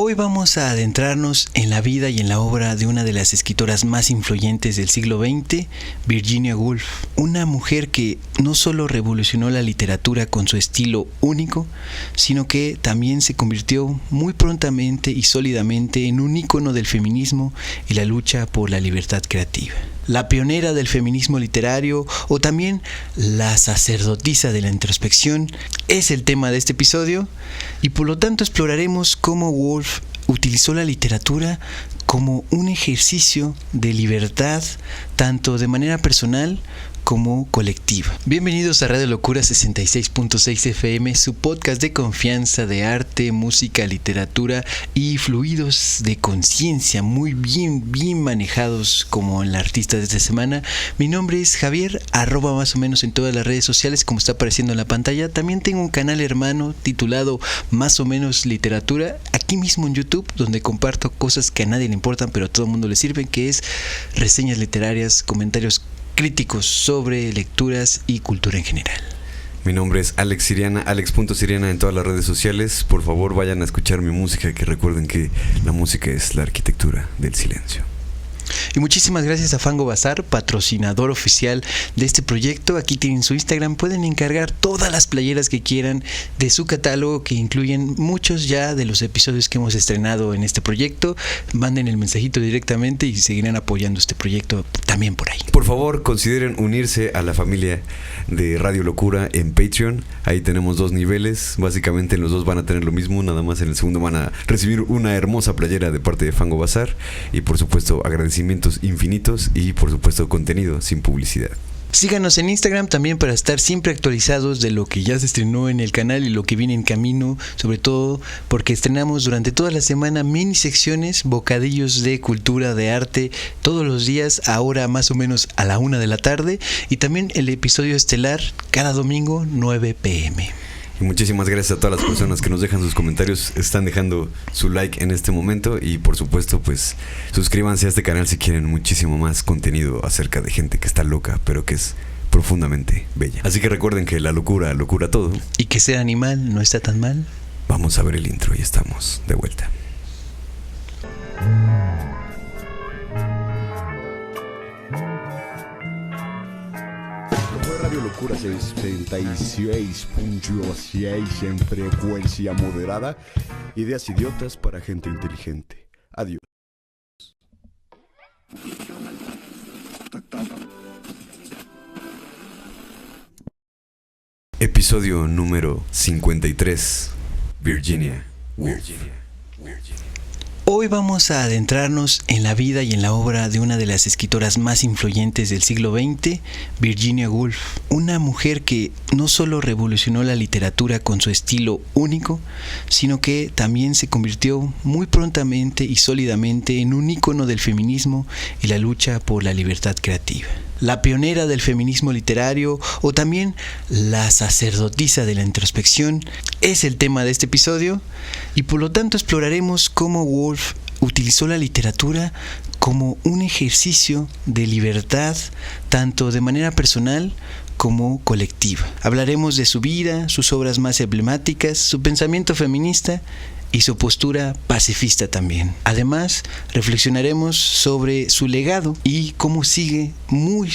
Hoy vamos a adentrarnos en la vida y en la obra de una de las escritoras más influyentes del siglo XX, Virginia Woolf, una mujer que no solo revolucionó la literatura con su estilo único, sino que también se convirtió muy prontamente y sólidamente en un ícono del feminismo y la lucha por la libertad creativa. La pionera del feminismo literario o también la sacerdotisa de la introspección es el tema de este episodio y por lo tanto exploraremos cómo Woolf utilizó la literatura como un ejercicio de libertad tanto de manera personal como colectiva. Bienvenidos a Radio Locura 66.6 FM, su podcast de confianza de arte, música, literatura y fluidos de conciencia muy bien manejados como el artista de esta semana. Mi nombre es Javier, @ más o menos en todas las redes sociales como está apareciendo en la pantalla. También tengo un canal hermano titulado Más o menos Literatura, aquí mismo en YouTube, donde comparto cosas que a nadie le importan pero a todo el mundo le sirven, que es reseñas literarias, comentarios críticos sobre lecturas y cultura en general. Mi nombre es Alex Siriana, alex.siriana en todas las redes sociales. Por favor, vayan a escuchar mi música, que recuerden que la música es la arquitectura del silencio. Y muchísimas gracias a Fango Bazar, patrocinador oficial de este proyecto. Aquí tienen su Instagram, pueden encargar todas las playeras que quieran de su catálogo, que incluyen muchos ya de los episodios que hemos estrenado en este proyecto. Manden el mensajito directamente y seguirán apoyando este proyecto también por ahí. Por favor, consideren unirse a la familia de Radio Locura en Patreon. Ahí tenemos 2 niveles, básicamente en los dos van a tener lo mismo, nada más en el segundo van a recibir una hermosa playera de parte de Fango Bazar y por supuesto agradecimientos infinitos y por supuesto contenido sin publicidad. Síganos en Instagram también para estar siempre actualizados de lo que ya se estrenó en el canal y lo que viene en camino, sobre todo porque estrenamos durante toda la semana mini secciones, bocadillos de cultura, de arte, todos los días, ahora más o menos a la 1 de la tarde, y también el episodio estelar cada domingo 9 p.m. Y muchísimas gracias a todas las personas que nos dejan sus comentarios, están dejando su like en este momento y por supuesto pues suscríbanse a este canal si quieren muchísimo más contenido acerca de gente que está loca pero que es profundamente bella. Así que recuerden que la locura todo. Y que ser animal no está tan mal. Vamos a ver el intro y estamos de vuelta. Radio Locura 66.6 en frecuencia moderada. Ideas idiotas para gente inteligente. Adiós. Episodio número 53. Virginia Woolf. Hoy vamos a adentrarnos en la vida y en la obra de una de las escritoras más influyentes del siglo XX, Virginia Woolf, una mujer que no solo revolucionó la literatura con su estilo único, sino que también se convirtió muy prontamente y sólidamente en un ícono del feminismo y la lucha por la libertad creativa. La pionera del feminismo literario o también la sacerdotisa de la introspección es el tema de este episodio y por lo tanto exploraremos cómo Woolf utilizó la literatura como un ejercicio de libertad tanto de manera personal como colectiva. Hablaremos de su vida, sus obras más emblemáticas, su pensamiento feminista y su postura pacifista también. Además, reflexionaremos sobre su legado y cómo sigue muy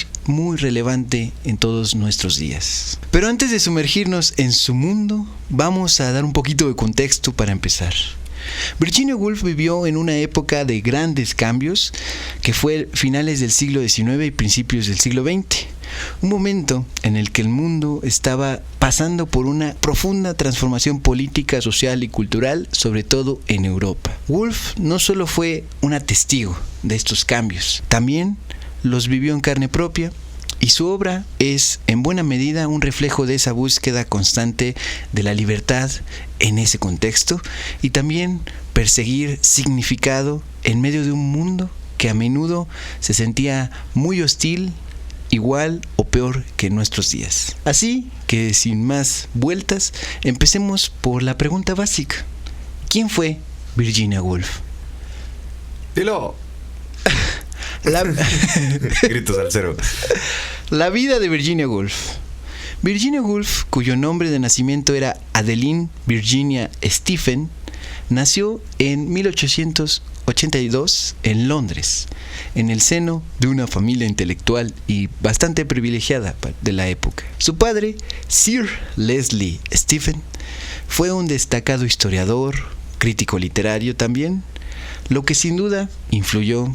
relevante en todos nuestros días. Pero antes de sumergirnos en su mundo, vamos a dar un poquito de contexto para empezar. Virginia Woolf vivió en una época de grandes cambios que fue finales del siglo XIX y principios del siglo XX. Un momento en el que el mundo estaba pasando por una profunda transformación política, social y cultural, sobre todo en Europa. Woolf no solo fue una testigo de estos cambios, también los vivió en carne propia, y su obra es en buena medida un reflejo de esa búsqueda constante de la libertad en ese contexto y también perseguir significado en medio de un mundo que a menudo se sentía muy hostil, igual o peor que en nuestros días. Así que sin más vueltas, empecemos por la pregunta básica. ¿Quién fue Virginia Woolf? ¡Dilo! Gritos al cero. La vida de Virginia Woolf. Virginia Woolf, cuyo nombre de nacimiento era Adeline Virginia Stephen, nació en 1882 en Londres, en el seno de una familia intelectual y bastante privilegiada de la época. Su padre, Sir Leslie Stephen, fue un destacado historiador, crítico literario también, lo que sin duda influyó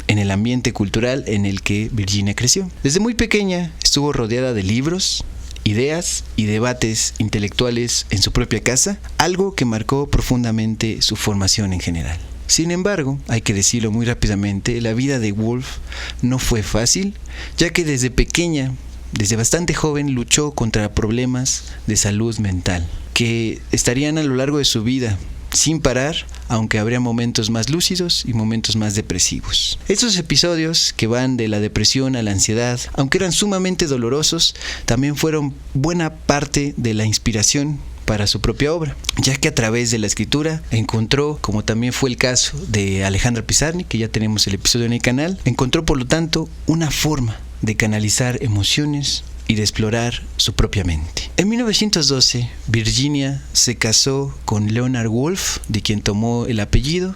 en el ambiente cultural en el que Virginia creció. Desde muy pequeña estuvo rodeada de libros, ideas y debates intelectuales en su propia casa, algo que marcó profundamente su formación en general. Sin embargo, hay que decirlo muy rápidamente, la vida de Woolf no fue fácil, ya que desde pequeña, desde bastante joven, luchó contra problemas de salud mental, que estarían a lo largo de su vida sin parar, aunque habría momentos más lúcidos y momentos más depresivos. Estos episodios que van de la depresión a la ansiedad, aunque eran sumamente dolorosos, también fueron buena parte de la inspiración para su propia obra, ya que a través de la escritura encontró, como también fue el caso de Alejandra Pizarnik, que ya tenemos el episodio en el canal, encontró por lo tanto una forma de canalizar emociones y de explorar su propia mente. En 1912, Virginia se casó con Leonard Woolf, de quien tomó el apellido,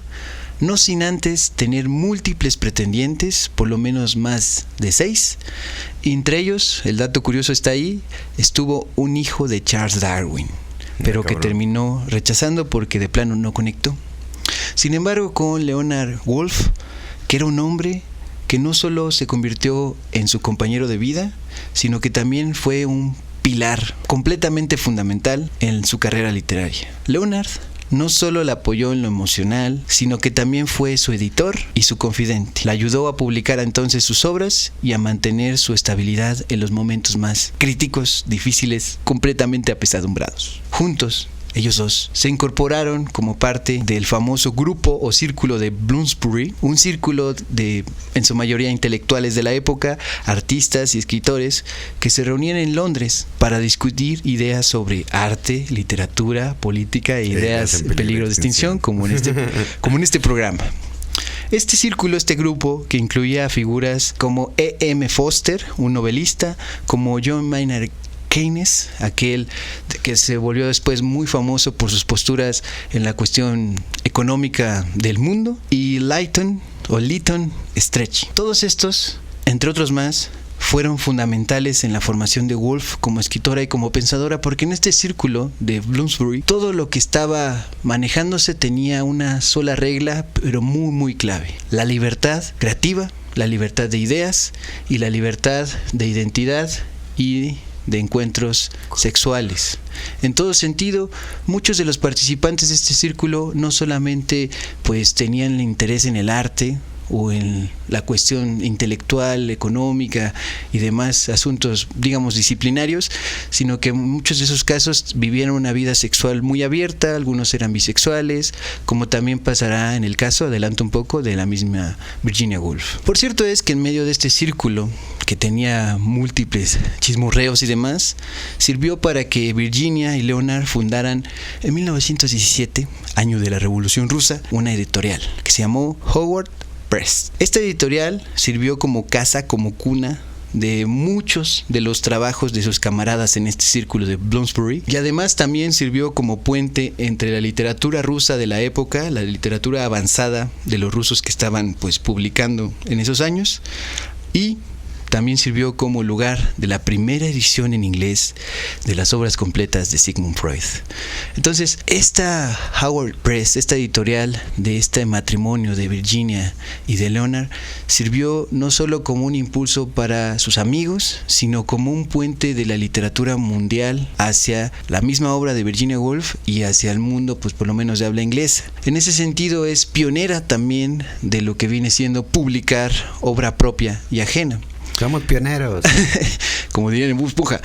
no sin antes tener múltiples pretendientes, por lo menos más de 6. Entre ellos, el dato curioso está ahí, estuvo un hijo de Charles Darwin, pero que terminó rechazando porque de plano no conectó. Sin embargo, con Leonard Woolf, que era un hombre que no solo se convirtió en su compañero de vida, sino que también fue un pilar completamente fundamental en su carrera literaria. Leonard no solo la apoyó en lo emocional, sino que también fue su editor y su confidente. La ayudó a publicar entonces sus obras y a mantener su estabilidad en los momentos más críticos, difíciles, completamente apesadumbrados. Juntos, ellos dos se incorporaron como parte del famoso grupo o círculo de Bloomsbury, un círculo de, en su mayoría, intelectuales de la época, artistas y escritores que se reunían en Londres para discutir ideas sobre arte, literatura, política e ideas en peligro de extinción, como en este programa. Este círculo, este grupo, que incluía figuras como E.M. Foster, un novelista, como John Maynard Keynes, aquel que se volvió después muy famoso por sus posturas en la cuestión económica del mundo, y Lytton Strachey. Todos estos, entre otros más, fueron fundamentales en la formación de Woolf como escritora y como pensadora, porque en este círculo de Bloomsbury todo lo que estaba manejándose tenía una sola regla, pero muy muy clave: la libertad creativa, la libertad de ideas y la libertad de identidad y de encuentros sexuales. En todo sentido, muchos de los participantes de este círculo no solamente pues tenían interés en el arte o en la cuestión intelectual, económica y demás asuntos, digamos, disciplinarios, sino que en muchos de esos casos vivían una vida sexual muy abierta, algunos eran bisexuales, como también pasará en el caso, adelanto un poco, de la misma Virginia Woolf. Por cierto es que en medio de este círculo, que tenía múltiples chismorreos y demás, sirvió para que Virginia y Leonard fundaran en 1917, año de la Revolución Rusa, una editorial que se llamó Howard Press. Esta editorial sirvió como casa, como cuna de muchos de los trabajos de sus camaradas en este círculo de Bloomsbury, y además también sirvió como puente entre la literatura rusa de la época, la literatura avanzada de los rusos que estaban pues publicando en esos años, y también sirvió como lugar de la primera edición en inglés de las obras completas de Sigmund Freud. Entonces, esta Howard Press, esta editorial de este matrimonio de Virginia y de Leonard, sirvió no solo como un impulso para sus amigos, sino como un puente de la literatura mundial hacia la misma obra de Virginia Woolf y hacia el mundo, pues por lo menos de habla inglesa. En ese sentido, es pionera también de lo que viene siendo publicar obra propia y ajena. Somos pioneros. Como dirían en Buspuja.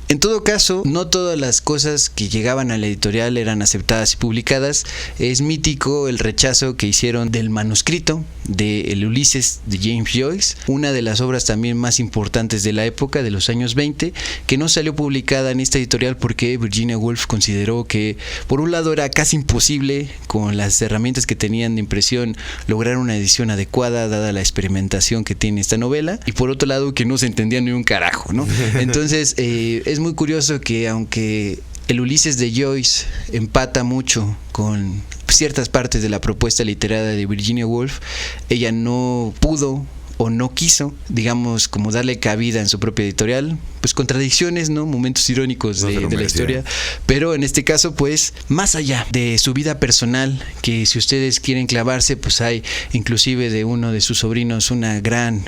En todo caso, no todas las cosas que llegaban a la editorial eran aceptadas y publicadas. Es mítico el rechazo que hicieron del manuscrito de El Ulises de James Joyce, una de las obras también más importantes de la época, de los años 20, que no salió publicada en esta editorial porque Virginia Woolf consideró que, por un lado, era casi imposible, con las herramientas que tenían de impresión, lograr una edición adecuada, dada la experimentación que tiene esta novela, y por otro lado, que no se entendía ni un carajo, ¿no? Entonces, es muy curioso que, aunque El Ulises de Joyce empata mucho con ciertas partes de la propuesta literaria de Virginia Woolf, ella no pudo o no quiso, digamos, como darle cabida en su propia editorial, pues contradicciones, ¿no? Momentos irónicos de la historia, pero en este caso, pues, más allá de su vida personal, que si ustedes quieren clavarse, pues hay inclusive de uno de sus sobrinos una gran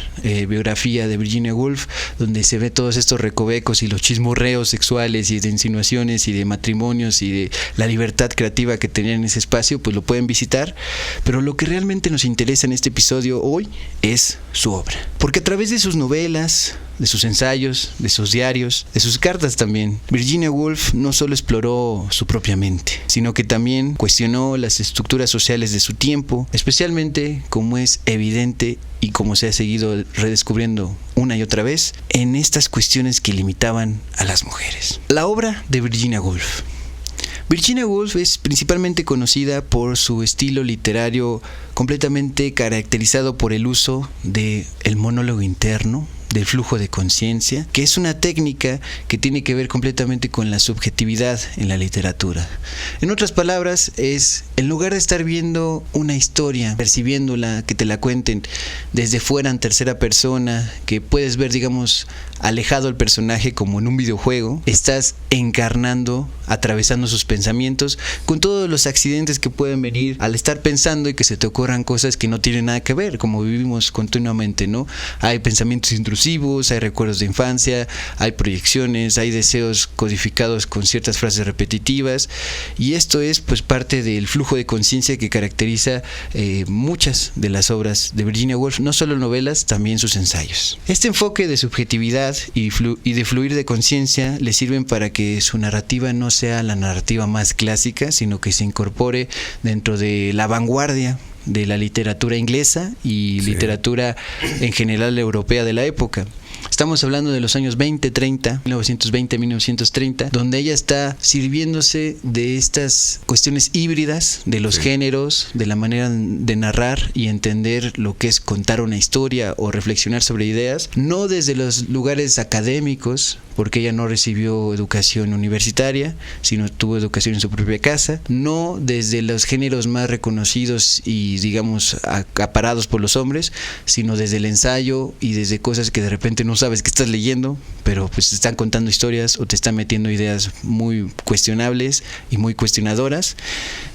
biografía de Virginia Woolf, donde se ve todos estos recovecos y los chismorreos sexuales y de insinuaciones y de matrimonios y de la libertad creativa que tenían en ese espacio, pues lo pueden visitar, pero lo que realmente nos interesa en este episodio hoy es su obra, porque a través de sus novelas, de sus ensayos, de sus diarios, de sus cartas también, Virginia Woolf no solo exploró su propia mente, sino que también cuestionó las estructuras sociales de su tiempo, especialmente, como es evidente y como se ha seguido redescubriendo una y otra vez, en estas cuestiones que limitaban a las mujeres. La obra de Virginia Woolf. Virginia Woolf es principalmente conocida por su estilo literario completamente caracterizado por el uso del monólogo interno, del flujo de conciencia, que es una técnica que tiene que ver completamente con la subjetividad en la literatura. En otras palabras, es en lugar de estar viendo una historia, percibiéndola, que te la cuenten desde fuera en tercera persona, que puedes ver, digamos, alejado el personaje como en un videojuego, estás encarnando, atravesando sus pensamientos con todos los accidentes que pueden venir al estar pensando y que se te ocurran cosas que no tienen nada que ver, como vivimos continuamente, ¿no? Hay pensamientos intrusivos, hay recuerdos de infancia, hay proyecciones, hay deseos codificados con ciertas frases repetitivas, y esto es pues parte del flujo de conciencia que caracteriza muchas de las obras de Virginia Woolf, no solo novelas, también sus ensayos. Este enfoque de subjetividad y de fluir de conciencia le sirven para que su narrativa no sea la narrativa más clásica, sino que se incorpore dentro de la vanguardia de la literatura inglesa y literatura en general europea de la época. Estamos hablando de los años 1920, donde ella está sirviéndose de estas cuestiones híbridas de los géneros, de la manera de narrar y entender lo que es contar una historia o reflexionar sobre ideas, no desde los lugares académicos, porque ella no recibió educación universitaria, sino tuvo educación en su propia casa, no desde los géneros más reconocidos y, digamos, acaparados por los hombres, sino desde el ensayo y desde cosas que de repente no sabes que estás leyendo, pero pues te están contando historias o te están metiendo ideas muy cuestionables y muy cuestionadoras,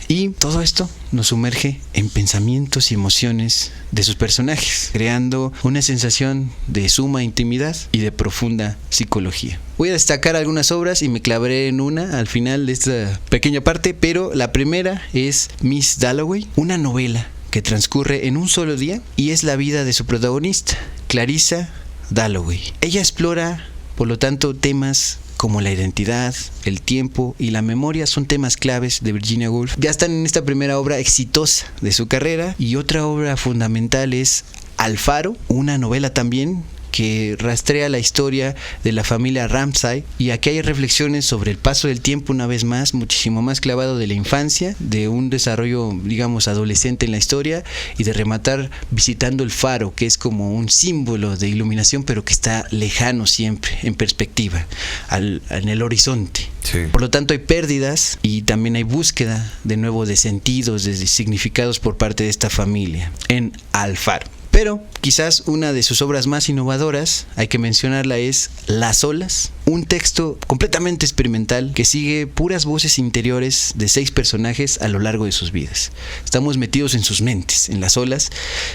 y todo esto nos sumerge en pensamientos y emociones de sus personajes, creando una sensación de suma intimidad y de profunda psicología. Voy a destacar algunas obras y me clavaré en una al final de esta pequeña parte, pero la primera es Miss Dalloway, una novela que transcurre en un solo día y es la vida de su protagonista, Clarissa Dalloway. Ella explora, por lo tanto, temas como la identidad, el tiempo y la memoria son temas claves de Virginia Woolf. Ya están en esta primera obra exitosa de su carrera, y otra obra fundamental es Alfaro, una novela también que rastrea la historia de la familia Ramsay, y aquí hay reflexiones sobre el paso del tiempo, una vez más, muchísimo más clavado de la infancia, de un desarrollo, digamos, adolescente en la historia, y de rematar visitando el faro, que es como un símbolo de iluminación, pero que está lejano siempre, en perspectiva, en el horizonte. Sí. Por lo tanto, hay pérdidas y también hay búsqueda de nuevo de sentidos, de significados por parte de esta familia en Alfaro. Pero quizás una de sus obras más innovadoras, hay que mencionarla, es Las olas, un texto completamente experimental que sigue puras voces interiores de 6 personajes a lo largo de sus vidas. Estamos metidos en sus mentes, en las olas,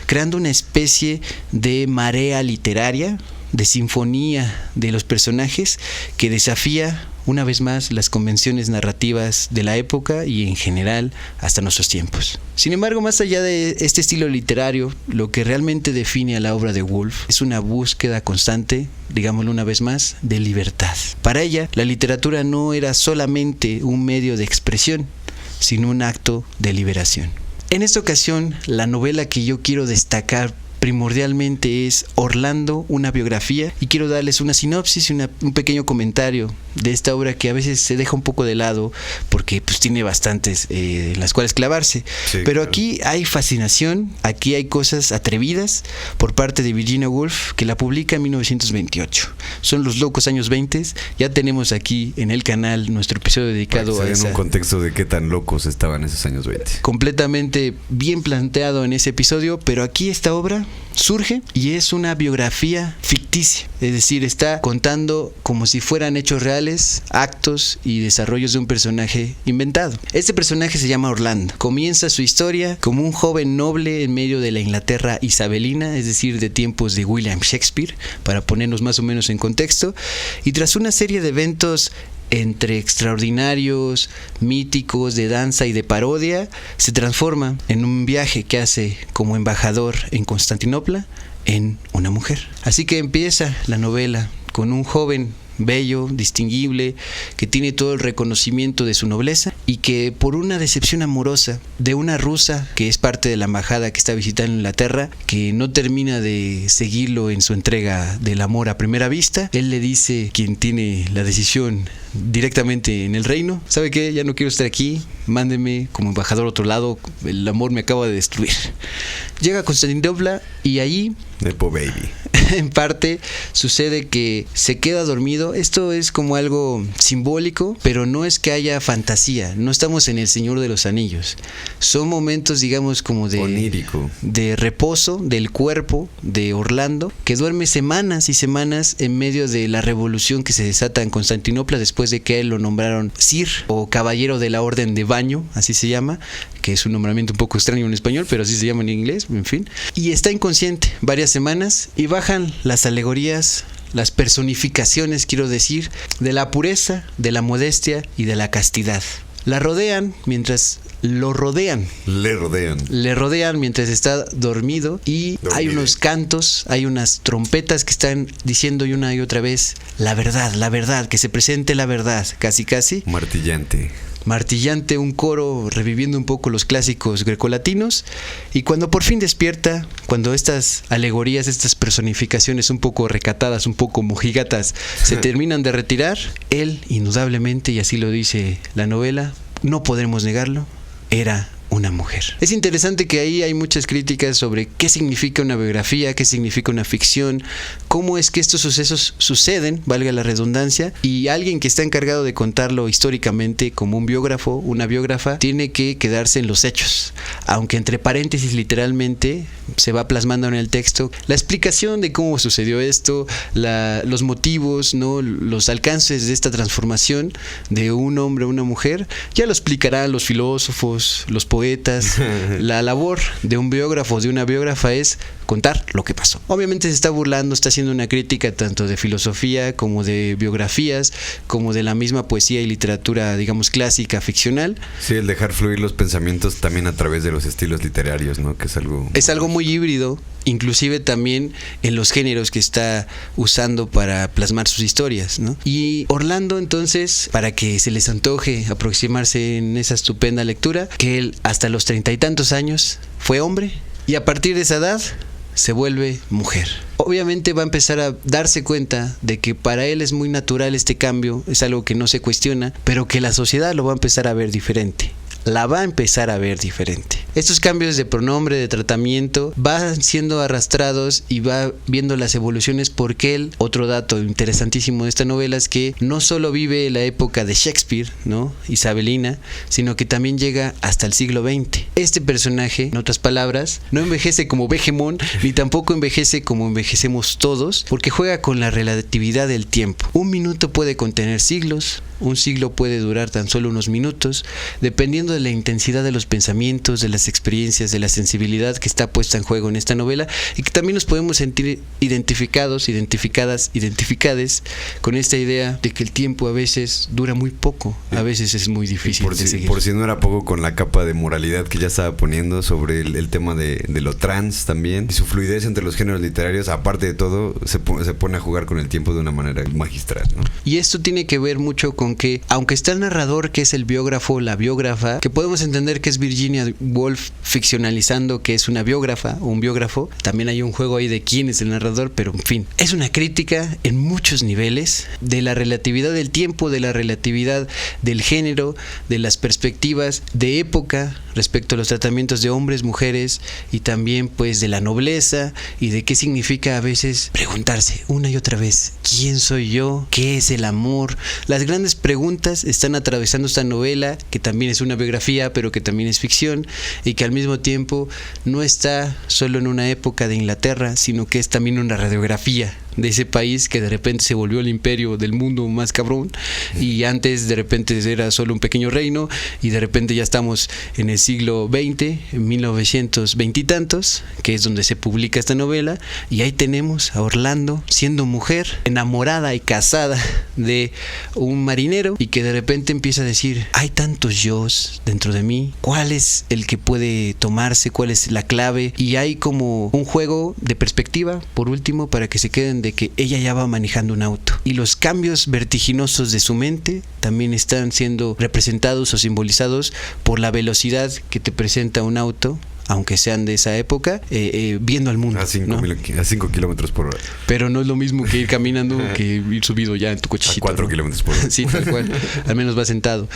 creando una especie de marea literaria, de sinfonía de los personajes que desafía una vez más las convenciones narrativas de la época y en general hasta nuestros tiempos. Sin embargo, más allá de este estilo literario, lo que realmente define a la obra de Woolf es una búsqueda constante, digámoslo una vez más, de libertad. Para ella, la literatura no era solamente un medio de expresión, sino un acto de liberación. En esta ocasión, la novela que yo quiero destacar primordialmente es Orlando, una biografía, y quiero darles una sinopsis y un pequeño comentario de esta obra que a veces se deja un poco de lado porque pues tiene bastantes en las cuales clavarse. Sí, pero claro. aquí hay fascinación, aquí hay cosas atrevidas por parte de Virginia Woolf, que la publica en 1928. Son los locos años 20. Ya tenemos aquí en el canal nuestro episodio dedicado Para que a se den esa... un contexto de qué tan locos estaban esos años 20. Completamente bien planteado en ese episodio, pero aquí esta obra surge y es una biografía ficticia, es decir, está contando como si fueran hechos reales, actos y desarrollos de un personaje inventado. Este personaje se llama Orlando. Comienza su historia como un joven noble en medio de la Inglaterra isabelina, es decir, de tiempos de William Shakespeare, para ponernos más o menos en contexto, y tras una serie de eventos entre extraordinarios, míticos, de danza y de parodia, se transforma en un viaje que hace como embajador en Constantinopla en una mujer. Así que empieza la novela con un joven bello, distinguible, que tiene todo el reconocimiento de su nobleza y que por una decepción amorosa de una rusa que es parte de la embajada que está visitando Inglaterra, que no termina de seguirlo en su entrega del amor a primera vista, él le dice, quien tiene la decisión directamente en el reino, ¿sabe qué? Ya no quiero estar aquí, mándeme como embajador a otro lado, el amor me acaba de destruir. Llega a Constantinopla y ahí Nepo Baby. en parte sucede que se queda dormido. Esto es como algo simbólico, pero no es que haya fantasía. No estamos en El Señor de los Anillos. Son momentos, digamos, como onírico, de reposo del cuerpo de Orlando, que duerme semanas y semanas en medio de la revolución que se desata en Constantinopla después de que a él lo nombraron Sir o Caballero de la Orden de Baño, así se llama, que es un nombramiento un poco extraño en español, pero así se llama en inglés, en fin. Y está inconsciente varias semanas y bajan las alegorías, las personificaciones, quiero decir, de la pureza, de la modestia y de la castidad. La rodean mientras lo rodean. Le rodean mientras está dormido y hay unos cantos, hay unas trompetas que están diciendo una y otra vez la verdad, que se presente la verdad, casi. Martillante, un coro reviviendo un poco los clásicos grecolatinos, y cuando por fin despierta, cuando estas alegorías, estas personificaciones un poco recatadas, un poco mojigatas, se terminan de retirar, él indudablemente, y así lo dice la novela, no podremos negarlo, era una mujer. Es interesante que ahí hay muchas críticas sobre qué significa una biografía, qué significa una ficción, cómo es que estos sucesos suceden, valga la redundancia, y alguien que está encargado de contarlo históricamente como un biógrafo, una biógrafa, tiene que quedarse en los hechos, aunque entre paréntesis literalmente se va plasmando en el texto la explicación de cómo sucedió esto, los motivos, ¿no? Los alcances de esta transformación de un hombre a una mujer, ya lo explicarán los filósofos, los poetas. La labor de un biógrafo, de una biógrafa, es contar lo que pasó. Obviamente se está burlando, está haciendo una crítica tanto de filosofía como de biografías, como de la misma poesía y literatura, digamos, clásica, ficcional. Sí, el dejar fluir los pensamientos también a través de los estilos literarios, ¿no? Que es algo muy híbrido, inclusive también en los géneros que está usando para plasmar sus historias, ¿no? Y Orlando, entonces, para que se les antoje aproximarse en esa estupenda lectura, que él hasta los 30 y tantos años fue hombre y a partir de esa edad se vuelve mujer. Obviamente va a empezar a darse cuenta de que para él es muy natural este cambio, es algo que no se cuestiona, pero que la sociedad lo va a empezar a ver diferente. La va a empezar a ver diferente. Estos cambios de pronombre, de tratamiento, van siendo arrastrados y va viendo las evoluciones porque él, otro dato interesantísimo de esta novela es que no solo vive la época de Shakespeare, ¿no? Isabelina, sino que también llega hasta el siglo XX. Este personaje, en otras palabras, no envejece como Vegemón, ni tampoco envejece como envejecemos todos, porque juega con la relatividad del tiempo. Un minuto puede contener siglos, un siglo puede durar tan solo unos minutos, dependiendo de la intensidad de los pensamientos, de las experiencias, de la sensibilidad que está puesta en juego en esta novela, y que también nos podemos sentir identificados, identificades con esta idea de que el tiempo a veces dura muy poco, a veces es muy difícil de seguir. Por si no era poco, con la capa de moralidad que ya estaba poniendo sobre el tema de lo trans también, y su fluidez entre los géneros literarios, aparte de todo, se pone a jugar con el tiempo de una manera magistral, ¿no? Y esto tiene que ver mucho con que, aunque está el narrador, que es el biógrafo, la biógrafa, que podemos entender que es Virginia Woolf ficcionalizando que es una biógrafa o un biógrafo. También hay un juego ahí de quién es el narrador, pero en fin, es una crítica en muchos niveles de la relatividad del tiempo, de la relatividad del género, de las perspectivas de época respecto a los tratamientos de hombres, mujeres y también pues de la nobleza y de qué significa a veces preguntarse una y otra vez ¿quién soy yo? ¿Qué es el amor? Las grandes preguntas están atravesando esta novela, que también es una biografía pero que también es ficción y que al mismo tiempo no está solo en una época de Inglaterra, sino que es también una radiografía de ese país que de repente se volvió el imperio del mundo más cabrón y antes de repente era solo un pequeño reino y de repente ya estamos en el siglo XX, en 1920 y tantos, que es donde se publica esta novela, y ahí tenemos a Orlando siendo mujer, enamorada y casada de un marinero y que de repente empieza a decir hay tantos yos dentro de mí, ¿cuál es el que puede tomarse? ¿Cuál es la clave? Y hay como un juego de perspectiva por último para que se queden de que ella ya va manejando un auto y los cambios vertiginosos de su mente también están siendo representados o simbolizados por la velocidad que te presenta un auto, aunque sean de esa época, viendo al mundo a 5 kilómetros por hora. Pero no es lo mismo que ir caminando que ir subido ya en tu cochecito. A 4 kilómetros por hora. Sí, tal cual. Al menos va sentado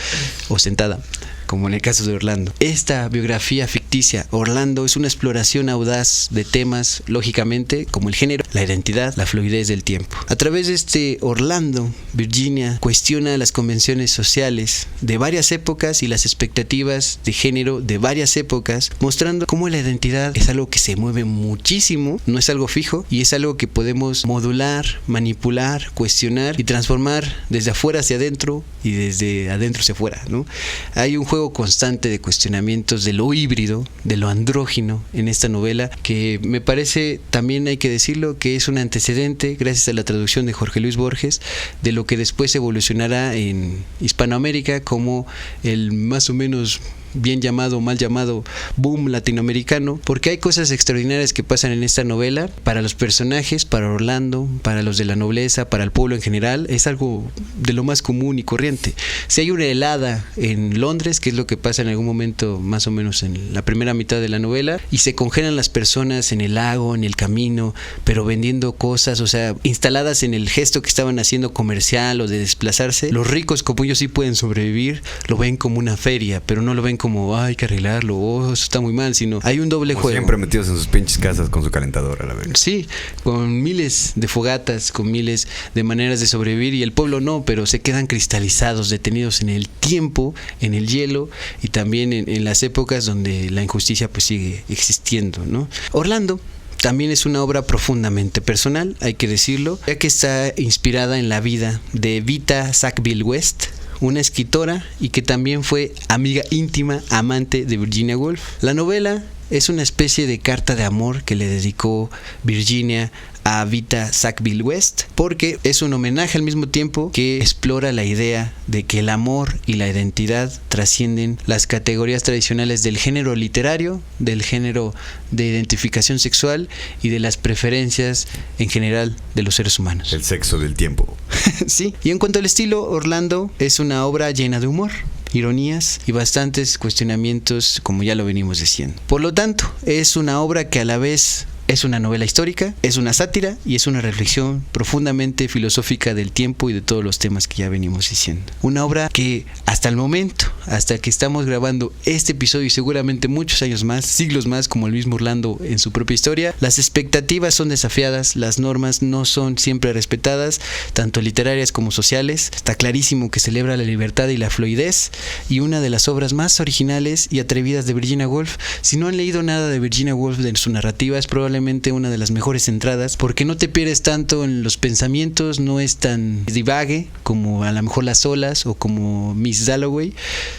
o sentada, como en el caso de Orlando. Esta biografía ficticia, Orlando, es una exploración audaz de temas, lógicamente, como el género, la identidad, la fluidez del tiempo. A través de este Orlando, Virginia cuestiona las convenciones sociales de varias épocas y las expectativas de género de varias épocas, mostrando cómo la identidad es algo que se mueve muchísimo, no es algo fijo y es algo que podemos modular, manipular, cuestionar y transformar desde afuera hacia adentro y desde adentro hacia afuera, ¿no? Hay un juego constante de cuestionamientos de lo híbrido, de lo andrógino en esta novela, que me parece, también hay que decirlo, que es un antecedente, gracias a la traducción de Jorge Luis Borges, de lo que después evolucionará en Hispanoamérica como el más o menos bien llamado, mal llamado boom latinoamericano, porque hay cosas extraordinarias que pasan en esta novela para los personajes, para Orlando, para los de la nobleza, para el pueblo en general. Es algo de lo más común y corriente. Si hay una helada en Londres, que es lo que pasa en algún momento más o menos en la primera mitad de la novela, y se congelan las personas en el lago, en el camino, pero vendiendo cosas, o sea, instaladas en el gesto que estaban haciendo comercial o de desplazarse, los ricos, como ellos sí pueden sobrevivir, lo ven como una feria, pero no lo ven como hay que arreglarlo, eso está muy mal, sino hay un doble juego. Siempre metidos en sus pinches casas con su calentador a la vez. Sí, con miles de fogatas, con miles de maneras de sobrevivir, y el pueblo no, pero se quedan cristalizados, detenidos en el tiempo, en el hielo y también en las épocas donde la injusticia pues sigue existiendo, ¿no? Orlando también es una obra profundamente personal, hay que decirlo, ya que está inspirada en la vida de Vita Sackville West, una escritora y que también fue amiga íntima, amante de Virginia Woolf. La novela es una especie de carta de amor que le dedicó Virginia a Vita Sackville West, porque es un homenaje al mismo tiempo que explora la idea de que el amor y la identidad trascienden las categorías tradicionales del género literario, del género de identificación sexual y de las preferencias en general de los seres humanos. El sexo del tiempo. Sí, y en cuanto al estilo, Orlando es una obra llena de humor, ironías y bastantes cuestionamientos, como ya lo venimos diciendo. Por lo tanto, es una obra que a la vez es una novela histórica, es una sátira y es una reflexión profundamente filosófica del tiempo y de todos los temas que ya venimos diciendo. Una obra que hasta el momento, hasta que estamos grabando este episodio y seguramente muchos años más, siglos más, como el mismo Orlando en su propia historia, las expectativas son desafiadas, las normas no son siempre respetadas, tanto literarias como sociales. Está clarísimo que celebra la libertad y la fluidez, y una de las obras más originales y atrevidas de Virginia Woolf. Si no han leído nada de Virginia Woolf, de su narrativa, es probablemente una de las mejores entradas, porque no te pierdes tanto en los pensamientos, no es tan divague como a lo mejor Las Olas o como Miss Dalloway,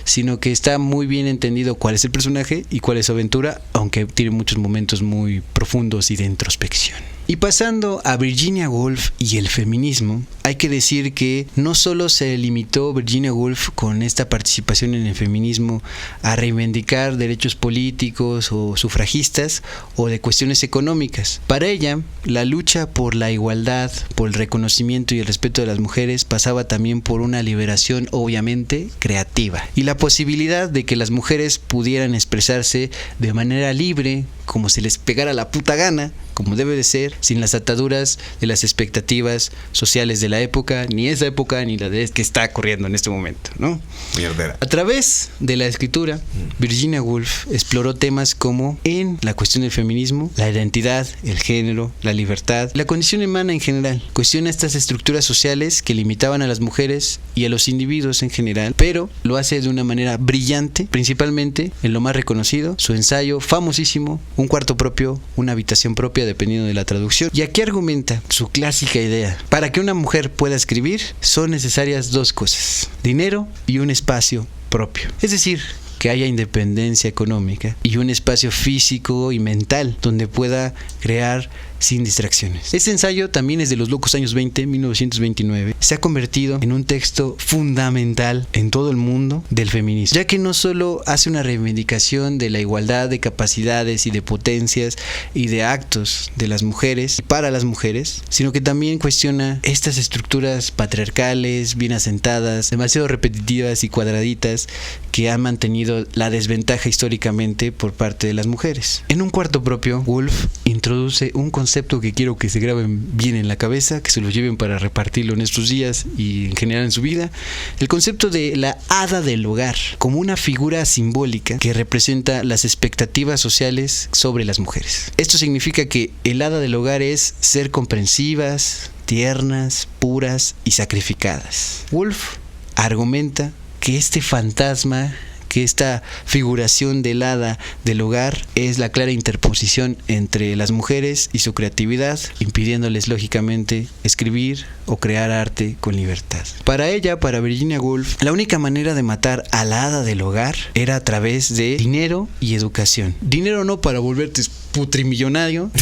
sino que está muy bien entendido cuál es el personaje y cuál es su aventura, aunque tiene muchos momentos muy profundos y de introspección. Y pasando a Virginia Woolf y el feminismo, hay que decir que no solo se limitó Virginia Woolf con esta participación en el feminismo a reivindicar derechos políticos o sufragistas o de cuestiones económicas. Para ella, la lucha por la igualdad, por el reconocimiento y el respeto de las mujeres pasaba también por una liberación obviamente creativa y la posibilidad de que las mujeres pudieran expresarse de manera libre, como se les pegara la puta gana, como debe de ser, sin las ataduras de las expectativas sociales de la época, ni esa época, ni la de que está corriendo en este momento, ¿no? Mierdera. A través de la escritura, Virginia Woolf exploró temas como en la cuestión del feminismo, la identidad, el género, la libertad, la condición humana en general. Cuestiona estas estructuras sociales que limitaban a las mujeres y a los individuos en general, pero lo hace de una manera brillante, principalmente en lo más reconocido, su ensayo famosísimo, Un cuarto propio, una habitación propia, dependiendo de la traducción. Y aquí argumenta su clásica idea: para que una mujer pueda escribir son necesarias dos cosas: dinero y un espacio propio. Es decir, que haya independencia económica y un espacio físico y mental donde pueda crear sin distracciones. Este ensayo también es de los locos años 20, 1929. Se ha convertido en un texto fundamental en todo el mundo del feminismo, ya que no solo hace una reivindicación de la igualdad de capacidades y de potencias y de actos de las mujeres y para las mujeres, sino que también cuestiona estas estructuras patriarcales bien asentadas, demasiado repetitivas y cuadraditas que han mantenido la desventaja históricamente por parte de las mujeres. En Un cuarto propio, Woolf introduce un concepto que quiero que se graben bien en la cabeza, que se lo lleven para repartirlo en estos días y en general en su vida: el concepto de la hada del hogar, como una figura simbólica que representa las expectativas sociales sobre las mujeres. Esto significa que el hada del hogar es ser comprensivas, tiernas, puras y sacrificadas. Woolf argumenta que este fantasma, que esta figuración del hada del hogar es la clara interposición entre las mujeres y su creatividad, impidiéndoles lógicamente escribir o crear arte con libertad. Para ella, para Virginia Woolf, la única manera de matar a la hada del hogar era a través de dinero y educación. Dinero no para volverte putrimillonario,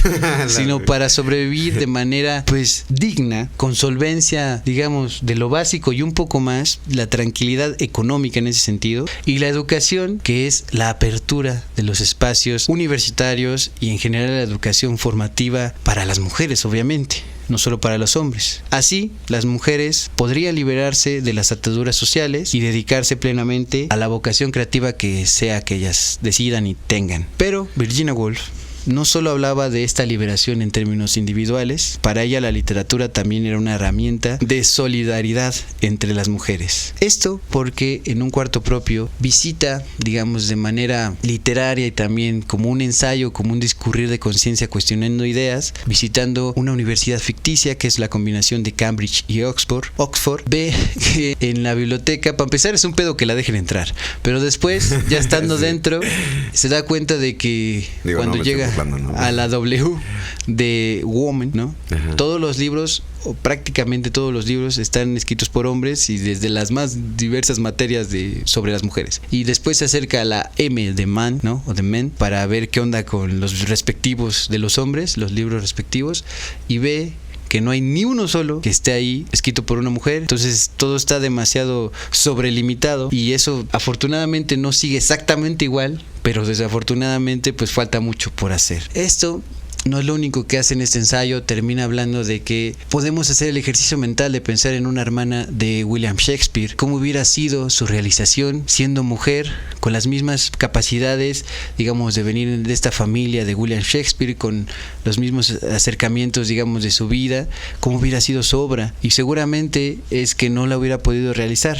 sino para sobrevivir de manera pues digna, con solvencia, digamos, de lo básico y un poco más, la tranquilidad económica en ese sentido, y la educación, que es la apertura de los espacios universitarios y en general la educación formativa para las mujeres, obviamente, no solo para los hombres. Así, las mujeres podrían liberarse de las ataduras sociales y dedicarse plenamente a la vocación creativa que sea que ellas decidan y tengan. Pero Virginia Woolf no solo hablaba de esta liberación en términos individuales, para ella la literatura también era una herramienta de solidaridad entre las mujeres. Esto porque en Un cuarto propio visita, digamos, de manera literaria y también como un ensayo, como un discurrir de conciencia cuestionando ideas, visitando una universidad ficticia que es la combinación de Cambridge y Oxford, ve que en la biblioteca, para empezar, es un pedo que la dejen entrar, pero después, ya estando dentro, se da cuenta de que cuando llega a la W de Woman, ¿no? Ajá. Todos los libros, o prácticamente todos los libros, están escritos por hombres y desde las más diversas materias sobre las mujeres. Y después se acerca a la M de Man, ¿no? O de Men, para ver qué onda con los respectivos de los hombres, los libros respectivos, y ve que no hay ni uno solo que esté ahí escrito por una mujer. Entonces todo está demasiado sobrelimitado y eso afortunadamente no sigue exactamente igual, pero desafortunadamente pues falta mucho por hacer. Esto no es lo único que hace en este ensayo. Termina hablando de que podemos hacer el ejercicio mental de pensar en una hermana de William Shakespeare, cómo hubiera sido su realización siendo mujer, con las mismas capacidades, digamos, de venir de esta familia de William Shakespeare, con los mismos acercamientos, digamos, de su vida, cómo hubiera sido su obra. Y seguramente es que no la hubiera podido realizar,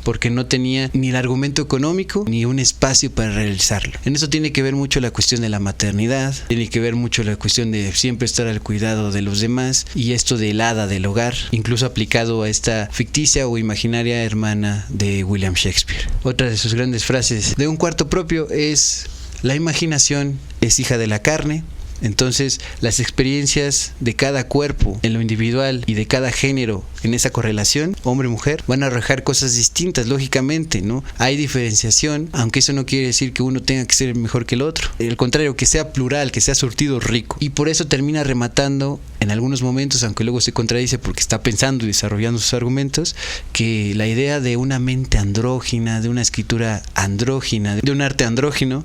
porque no tenía ni el argumento económico ni un espacio para realizarlo. En eso tiene que ver mucho la cuestión de la maternidad, tiene que ver mucho la cuestión de siempre estar al cuidado de los demás, y esto del hada del hogar, incluso aplicado a esta ficticia o imaginaria hermana de William Shakespeare. Otra de sus grandes frases de Un cuarto propio es: la imaginación es hija de la carne, Entonces, las experiencias de cada cuerpo en lo individual y de cada género en esa correlación, hombre-mujer, van a arrojar cosas distintas, lógicamente, ¿no? Hay diferenciación, aunque eso no quiere decir que uno tenga que ser mejor que el otro. Al contrario, que sea plural, que sea surtido rico. Y por eso termina rematando en algunos momentos, aunque luego se contradice porque está pensando y desarrollando sus argumentos, que la idea de una mente andrógina, de una escritura andrógina, de un arte andrógino,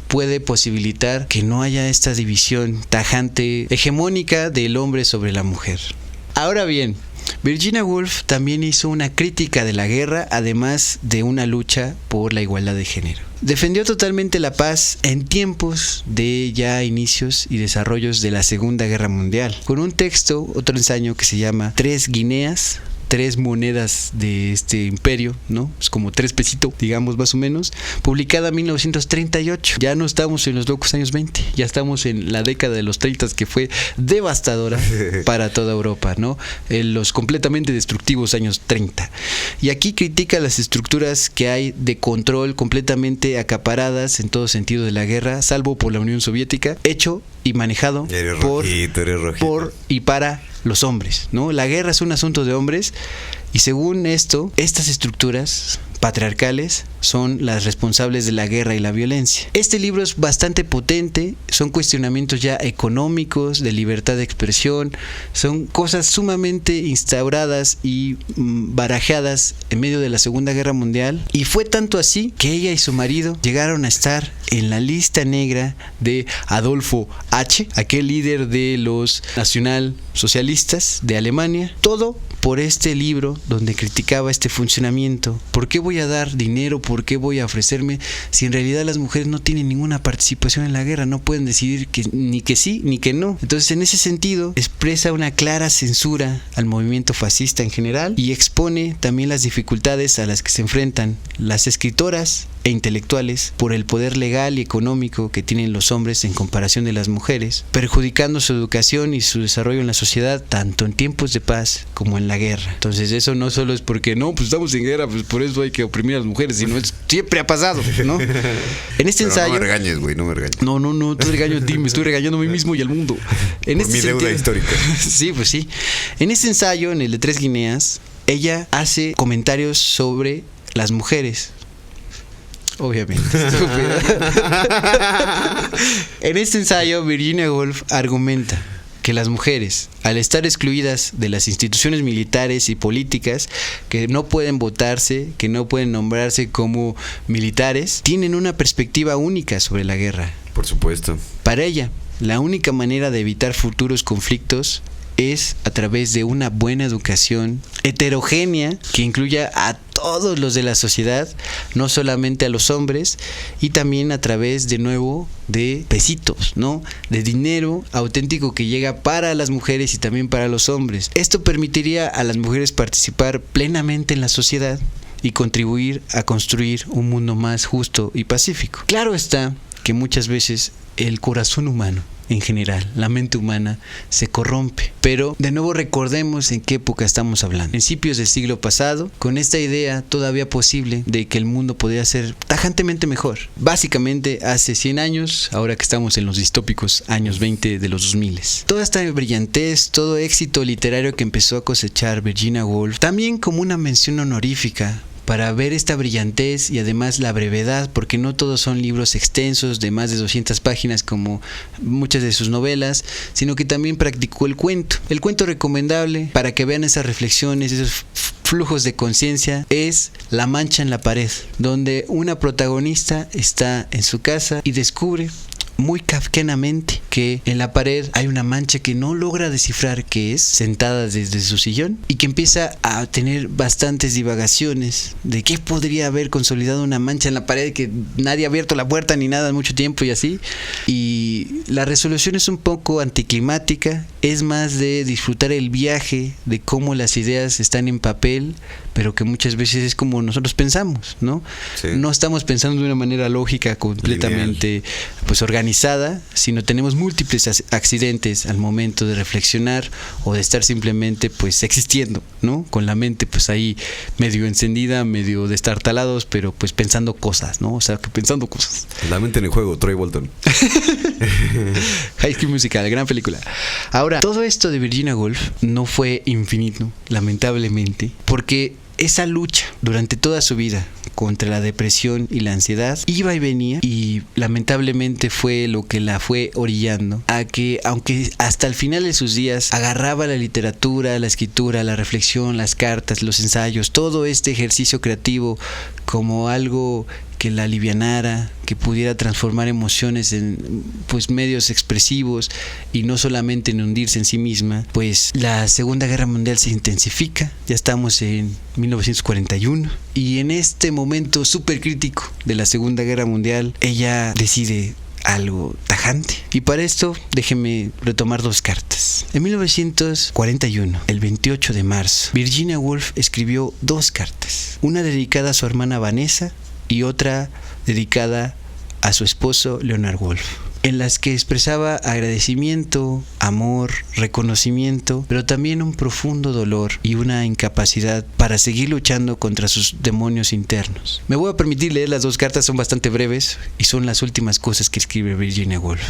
puede posibilitar que no haya esta división tajante, hegemónica del hombre sobre la mujer. Ahora bien, Virginia Woolf también hizo una crítica de la guerra, además de una lucha por la igualdad de género. Defendió totalmente la paz en tiempos de ya inicios y desarrollos de la Segunda Guerra Mundial, con un texto, otro ensayo que se llama 3 guineas, 3 monedas de este imperio, ¿no? Es como 3 pesitos, digamos, más o menos, publicada en 1938. Ya no estamos en los locos años 20, ya estamos en la década de los 30, que fue devastadora para toda Europa, ¿no? En los completamente destructivos años 30. Y aquí critica las estructuras que hay de control completamente acaparadas en todo sentido de la guerra, salvo por la Unión Soviética, hecho y manejado por y para los hombres, ¿no? La guerra es un asunto de hombres y según esto, estas estructuras patriarcales son las responsables de la guerra y la violencia. Este libro es bastante potente, son cuestionamientos ya económicos, de libertad de expresión, son cosas sumamente instauradas y barajeadas en medio de la Segunda Guerra Mundial, y fue tanto así que ella y su marido llegaron a estar en la lista negra de Adolfo H., aquel líder de los nacionalsocialistas de Alemania, todo por este libro donde criticaba este funcionamiento. ¿Por qué voy a dar dinero? ¿Por qué voy a ofrecerme? Si en realidad las mujeres no tienen ninguna participación en la guerra, no pueden decidir ni que sí ni que no. Entonces, en ese sentido, expresa una clara censura al movimiento fascista en general y expone también las dificultades a las que se enfrentan las escritoras e intelectuales por el poder legal y económico que tienen los hombres en comparación de las mujeres, perjudicando su educación y su desarrollo en la sociedad, tanto en tiempos de paz como en la guerra. Entonces, eso no solo es porque no, pues estamos en guerra, pues por eso hay que oprimir a las mujeres, sino siempre ha pasado, ¿no? En este ensayo. No me regañes, güey, no me regañes. No te regaño a ti, me estoy regañando a mí mismo y al mundo. En por mi deuda histórica. Sí, pues sí. En este ensayo, en el de 3 guineas, ella hace comentarios sobre las mujeres. Obviamente. En este ensayo, Virginia Woolf argumenta que las mujeres, al estar excluidas de las instituciones militares y políticas, que no pueden votarse, que no pueden nombrarse como militares, tienen una perspectiva única sobre la guerra. Por supuesto. Para ella, la única manera de evitar futuros conflictos es a través de una buena educación heterogénea que incluya a todos los de la sociedad, no solamente a los hombres, y también a través, de nuevo, de pesitos, ¿no? De dinero auténtico que llega para las mujeres y también para los hombres. Esto permitiría a las mujeres participar plenamente en la sociedad y contribuir a construir un mundo más justo y pacífico. Claro está que muchas veces el corazón humano, en general, la mente humana se corrompe. Pero de nuevo recordemos en qué época estamos hablando. Principios del siglo pasado, con esta idea todavía posible de que el mundo podría ser tajantemente mejor. Básicamente hace 100 años, ahora que estamos en los distópicos años 20 de los 2000. Toda esta brillantez, todo éxito literario que empezó a cosechar Virginia Woolf, también como una mención honorífica para ver esta brillantez y además la brevedad, porque no todos son libros extensos de más de 200 páginas como muchas de sus novelas, sino que también practicó el cuento. El cuento recomendable para que vean esas reflexiones, esos flujos de conciencia, es La mancha en la pared, donde una protagonista está en su casa y descubre muy kafkianamente que en la pared hay una mancha que no logra descifrar qué es, sentada desde su sillón, y que empieza a tener bastantes divagaciones de qué podría haber consolidado una mancha en la pared, que nadie ha abierto la puerta ni nada en mucho tiempo y así. Y la resolución es un poco anticlimática, es más de disfrutar el viaje, de cómo las ideas están en papel, pero que muchas veces es como nosotros pensamos, ¿no? Sí. No estamos pensando de una manera lógica, completamente pues organizada, sino tenemos múltiples accidentes al momento de reflexionar o de estar simplemente pues existiendo, ¿no? Con la mente pues ahí medio encendida, medio destartalados, pero pues pensando cosas, ¿no? O sea, que pensando cosas. La mente en el juego, Troy Bolton. High School musical, gran película. Ahora, todo esto de Virginia Woolf no fue infinito, lamentablemente, porque esa lucha durante toda su vida contra la depresión y la ansiedad iba y venía, y lamentablemente fue lo que la fue orillando a que, aunque hasta el final de sus días agarraba la literatura, la escritura, la reflexión, las cartas, los ensayos, todo este ejercicio creativo como algo que la alivianara, que pudiera transformar emociones en medios expresivos y no solamente en hundirse en sí misma, pues la Segunda Guerra Mundial se intensifica. Ya estamos en 1941 y en este momento súper crítico de la Segunda Guerra Mundial, ella decide algo tajante. Y para esto, déjenme retomar dos cartas. En 1941, el 28 de marzo, Virginia Woolf escribió dos cartas. Una dedicada a su hermana Vanessa y otra dedicada a su esposo Leonard Woolf, en las que expresaba agradecimiento, amor, reconocimiento, pero también un profundo dolor y una incapacidad para seguir luchando contra sus demonios internos. Me voy a permitir leer las dos cartas, son bastante breves y son las últimas cosas que escribe Virginia Woolf.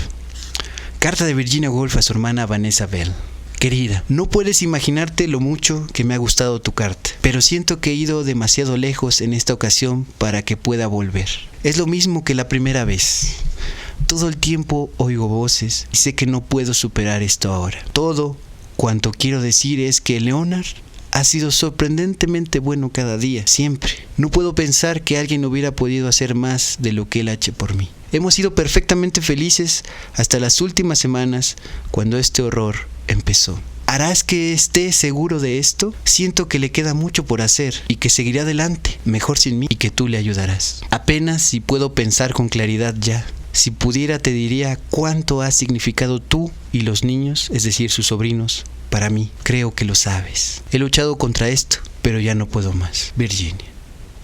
Carta de Virginia Woolf a su hermana Vanessa Bell. Querida, no puedes imaginarte lo mucho que me ha gustado tu carta, pero siento que he ido demasiado lejos en esta ocasión para que pueda volver. Es lo mismo que la primera vez. Todo el tiempo oigo voces y sé que no puedo superar esto ahora. Todo cuanto quiero decir es que Leonard ha sido sorprendentemente bueno cada día, siempre. No puedo pensar que alguien hubiera podido hacer más de lo que él ha hecho por mí. Hemos sido perfectamente felices hasta las últimas semanas, cuando este horror empezó. ¿Harás que esté seguro de esto? Siento que le queda mucho por hacer y que seguirá adelante, mejor sin mí, y que tú le ayudarás. Apenas si puedo pensar con claridad ya. Si pudiera te diría cuánto has significado tú y los niños, es decir, sus sobrinos, para mí. Creo que lo sabes. He luchado contra esto, pero ya no puedo más. Virginia.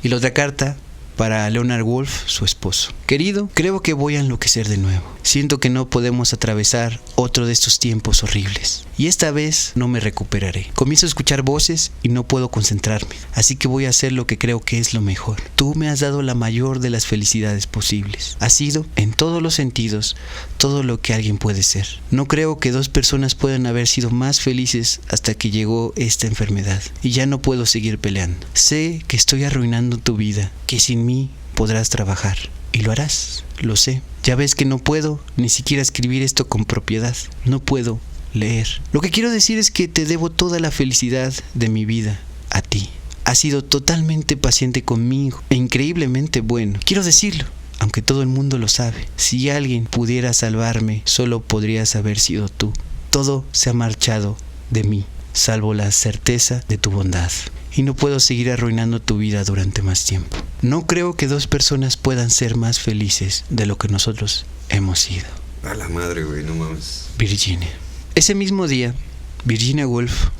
Y la otra carta para Leonard Woolf, su esposo. Querido, creo que voy a enloquecer de nuevo. Siento que no podemos atravesar otro de estos tiempos horribles. Y esta vez no me recuperaré. Comienzo a escuchar voces y no puedo concentrarme. Así que voy a hacer lo que creo que es lo mejor. Tú me has dado la mayor de las felicidades posibles. Has sido, en todos los sentidos, todo lo que alguien puede ser. No creo que dos personas puedan haber sido más felices hasta que llegó esta enfermedad. Y ya no puedo seguir peleando. Sé que estoy arruinando tu vida, que sin mí podrás trabajar. Y lo harás, lo sé. Ya ves que no puedo ni siquiera escribir esto con propiedad. No puedo leer. Lo que quiero decir es que te debo toda la felicidad de mi vida a ti. Has sido totalmente paciente conmigo e increíblemente bueno. Quiero decirlo, aunque todo el mundo lo sabe. Si alguien pudiera salvarme, solo podrías haber sido tú. Todo se ha marchado de mí, salvo la certeza de tu bondad. Y no puedo seguir arruinando tu vida durante más tiempo. No creo que dos personas puedan ser más felices de lo que nosotros hemos sido. A la madre, güey, no mames. Virginia. Ese mismo día, Virginia Woolf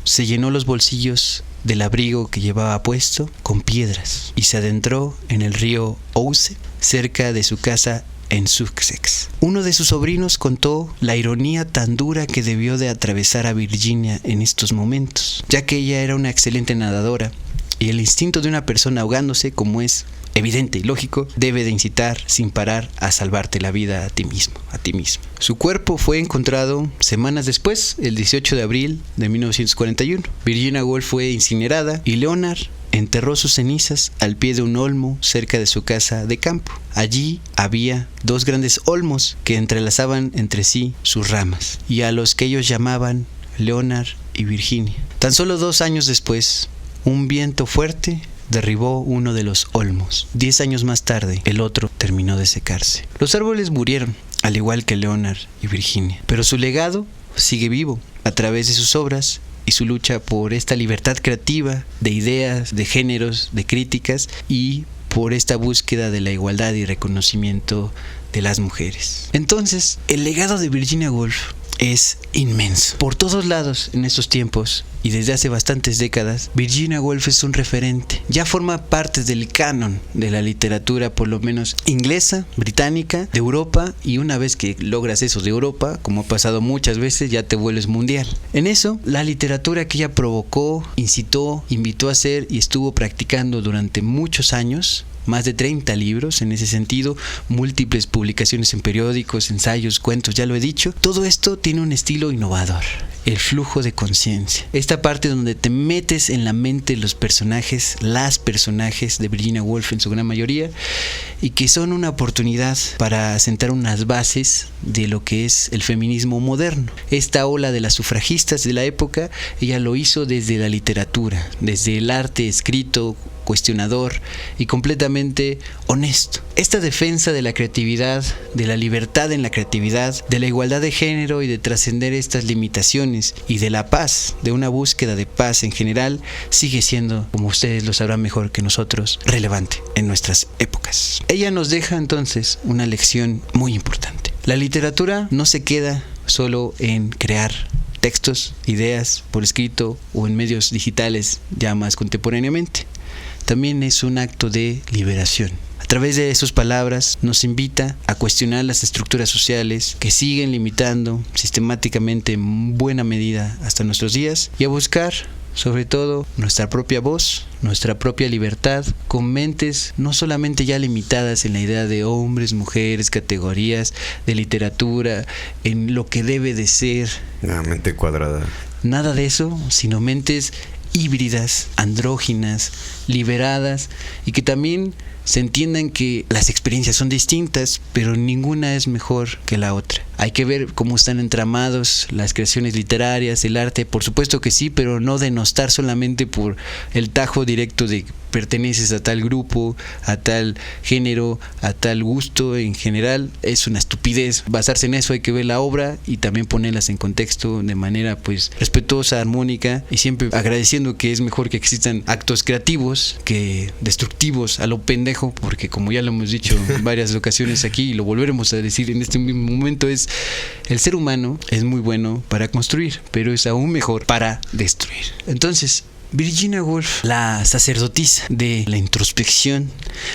se llenó los bolsillos del abrigo que llevaba puesto con piedras y se adentró en el río Ouse, cerca de su casa en Sussex. Uno de sus sobrinos contó la ironía tan dura que debió de atravesar a Virginia en estos momentos, ya que ella era una excelente nadadora y el instinto de una persona ahogándose, como es evidente y lógico, debe de incitar sin parar a salvarte la vida a ti mismo, a ti mismo. Su cuerpo fue encontrado semanas después, el 18 de abril de 1941. Virginia Woolf fue incinerada y Leonard enterró sus cenizas al pie de un olmo cerca de su casa de campo. Allí había dos grandes olmos que entrelazaban entre sí sus ramas, y a los que ellos llamaban Leonard y Virginia. Tan solo 2 años después, un viento fuerte derribó uno de los olmos. 10 años más tarde, el otro terminó de secarse. Los árboles murieron, al igual que Leonard y Virginia, pero su legado sigue vivo a través de sus obras y su lucha por esta libertad creativa de ideas, de géneros, de críticas, y por esta búsqueda de la igualdad y reconocimiento de las mujeres. Entonces, el legado de Virginia Woolf es inmenso. Por todos lados en estos tiempos y desde hace bastantes décadas, Virginia Woolf es un referente. Ya forma parte del canon de la literatura, por lo menos inglesa, británica, de Europa, y una vez que logras eso de Europa, como ha pasado muchas veces, ya te vuelves mundial. En eso, la literatura que ella provocó, incitó, invitó a hacer y estuvo practicando durante muchos años más de 30 libros en ese sentido, múltiples publicaciones en periódicos, ensayos, cuentos, ya lo he dicho. Todo esto tiene un estilo innovador, el flujo de conciencia. Esta parte donde te metes en la mente las personajes de Virginia Woolf en su gran mayoría, y que son una oportunidad para sentar unas bases de lo que es el feminismo moderno. Esta ola de las sufragistas de la época, ella lo hizo desde la literatura, desde el arte escrito, cuestionador y completamente honesto. Esta defensa de la creatividad, de la libertad en la creatividad, de la igualdad de género y de trascender estas limitaciones y de la paz, de una búsqueda de paz en general, sigue siendo, como ustedes lo sabrán mejor que nosotros, relevante en nuestras épocas. Ella nos deja entonces una lección muy importante. La literatura no se queda solo en crear textos, ideas por escrito o en medios digitales ya más contemporáneamente. También es un acto de liberación. A través de sus palabras nos invita a cuestionar las estructuras sociales que siguen limitando sistemáticamente en buena medida hasta nuestros días y a buscar sobre todo nuestra propia voz, nuestra propia libertad, con mentes no solamente ya limitadas en la idea de hombres, mujeres, categorías, de literatura, en lo que debe de ser. Una mente cuadrada. Nada de eso, sino mentes híbridas, andróginas, liberadas, y que también se entiendan que las experiencias son distintas, pero ninguna es mejor que la otra. Hay que ver cómo están entramados las creaciones literarias, el arte, por supuesto que sí, pero no denostar solamente por el tajo directo de perteneces a tal grupo, a tal género, a tal gusto en general. Es una estupidez basarse en eso. Hay que ver la obra y también ponerlas en contexto de manera pues respetuosa, armónica, y siempre agradeciendo que es mejor que existan actos creativos que destructivos a lo pendejo, porque como ya lo hemos dicho en varias ocasiones aquí y lo volveremos a decir en este mismo momento, es el ser humano es muy bueno para construir, pero es aún mejor para destruir. Entonces, Virginia Woolf, la sacerdotisa de la introspección